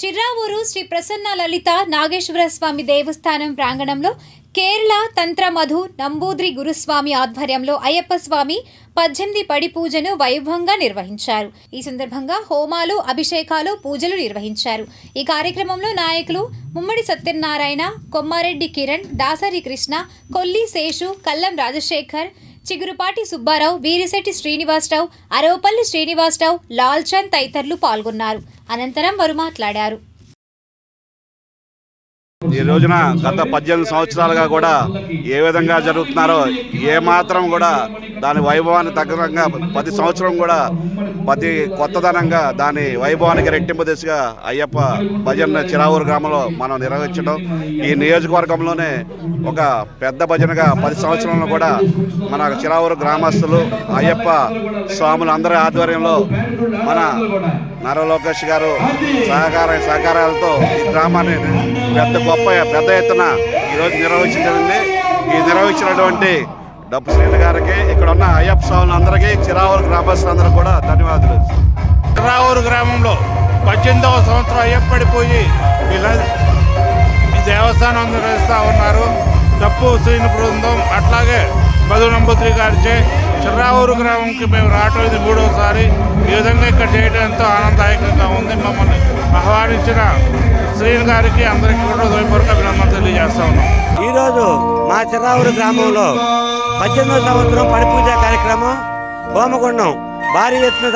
చిర్రావూరు శ్రీ ప్రసన్న లలిత నాగేశ్వర స్వామి దేవస్థానం ప్రాంగణంలో కేరళ తంత్ర మధు నంబూద్రి గురుస్వామి ఆధ్వర్యంలో అయ్యప్ప స్వామి 18 పడి పూజను వైభవంగా నిర్వహించారు. ఈ సందర్భంగా హోమాలు, అభిషేకాలు, పూజలు నిర్వహించారు. ఈ కార్యక్రమంలో నాయకులు ముమ్మడి సత్యనారాయణ, కొమ్మారెడ్డి కిరణ్, దాసరి కృష్ణ, కొల్లి శేషు, కల్లం రాజశేఖర్, చిగురుపాటి సుబ్బారావు, వీరిశెట్టి శ్రీనివాసరావు, అరవపల్లి శ్రీనివాసరావు, లాల్చంద్ తదితరులు పాల్గొన్నారు. అనంతరం వారు మాట్లాడారు. ఈ రోజున గత 18 సంవత్సరాలుగా కూడా ఏ విధంగా జరుగుతున్నారో ఏమాత్రం కూడా దాని వైభవాన్ని తగ్గంగా ప్రతి సంవత్సరం కూడా ప్రతి కొత్తదనంగా దాని వైభవానికి రెట్టింపు దిశగా అయ్యప్ప భజన చిరావూరు గ్రామంలో మనం నిర్వహించడం, ఈ నియోజకవర్గంలోనే ఒక పెద్ద భజనగా 10 సంవత్సరంలో కూడా మన చిరావూరు గ్రామస్తులు అయ్యప్ప స్వాములు అందరి ఆధ్వర్యంలో మన నారా లోకేష్ గారు సహకారాలతో ఈ గ్రామాన్ని పెద్ద ఎత్తున ఈరోజు నిర్వహించబడింది. ఈ నిర్వహించినటువంటి డబ్బు శ్రీని గారికి, ఇక్కడ ఉన్న అయ్యప్ప స్వాములందరికీ, చిరావూరు గ్రామస్తులందరూ కూడా ధన్యవాదాలు. చిరావూరు గ్రామంలో 18వ సంవత్సరం అయ్యప్పడిపోయి ఇలా ఈ దేవస్థానం నిర్వహిస్తూ ఉన్నారు. డప్పు శ్రీని బృందం అట్లాగే మధు నంబూద్రి గారిచే చిర్రావూరు గ్రామంకి మేము రావటం ఇది 3వసారి. ఈ విధంగా ఇక్కడ చేయడం ఎంతో ఆనందదాయకంగా ఉంది. మమ్మల్ని ఆహ్వానించిన శ్రీని గారికి అందరికీ కూడా హృదయపూర్వక అభినందనలు తెలియజేస్తా ఉన్నాం. ఈరోజు మా చిర్రావూరు గ్రామంలో 18వ సంవత్సరం పడి పూజ కార్యక్రమం హోమగుండం భారీ ఎత్తున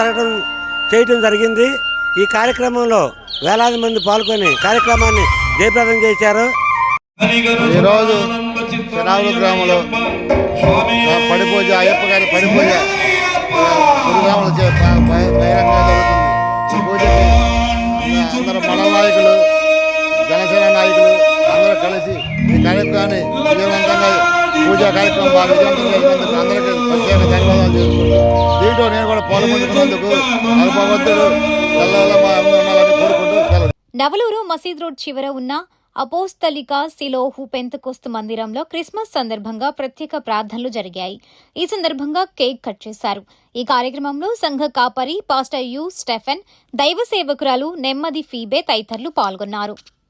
చేయటం జరిగింది. ఈ కార్యక్రమంలో వేలాది మంది పాల్గొని కార్యక్రమాన్ని జయప్రదం చేశారు. ఈరోజు చిరావూరు గ్రామంలో పడి పూజ, అయ్యప్ప గారి పడి పూజ గురుగ్రామంలో బహిరంగంగా జరుగుతుంది. ఈ పూజకి అందరూ మండల నాయకులు, జనసేన నాయకులు అందరూ కలిసి ఈ కార్యక్రమాన్ని విజయవంతంగా పూజా కార్యక్రమం బాగా విజయవంతంగా చేసినందుకు అందరికీ ప్రత్యేక ధన్యవాదాలు చేసుకుంటూ దీంట్లో నేను కూడా పాల్గొంటున్నందుకు భగవంతుడు ఎల్లవేళ మా అందరూ ఉండాలని కోరుకుంటూ సెలవు. నవలూరు మసీద్ రోడ్ చివర ఉన్న అపోస్తలిక సిలోహు పెంతెకోస్తు మందిరంలో క్రిస్మస్ సందర్భంగా ప్రత్యేక ప్రార్థనలు జరిగాయి. ఈ సందర్భంగా కేక్ కట్ చేశారు. ఈ కార్యక్రమంలో సంఘ కాపరి పాస్టర్ యు స్టెఫెన్, దైవ సేవకురాలు నెమ్మది ఫీబే తదితరులు పాల్గొన్నారు.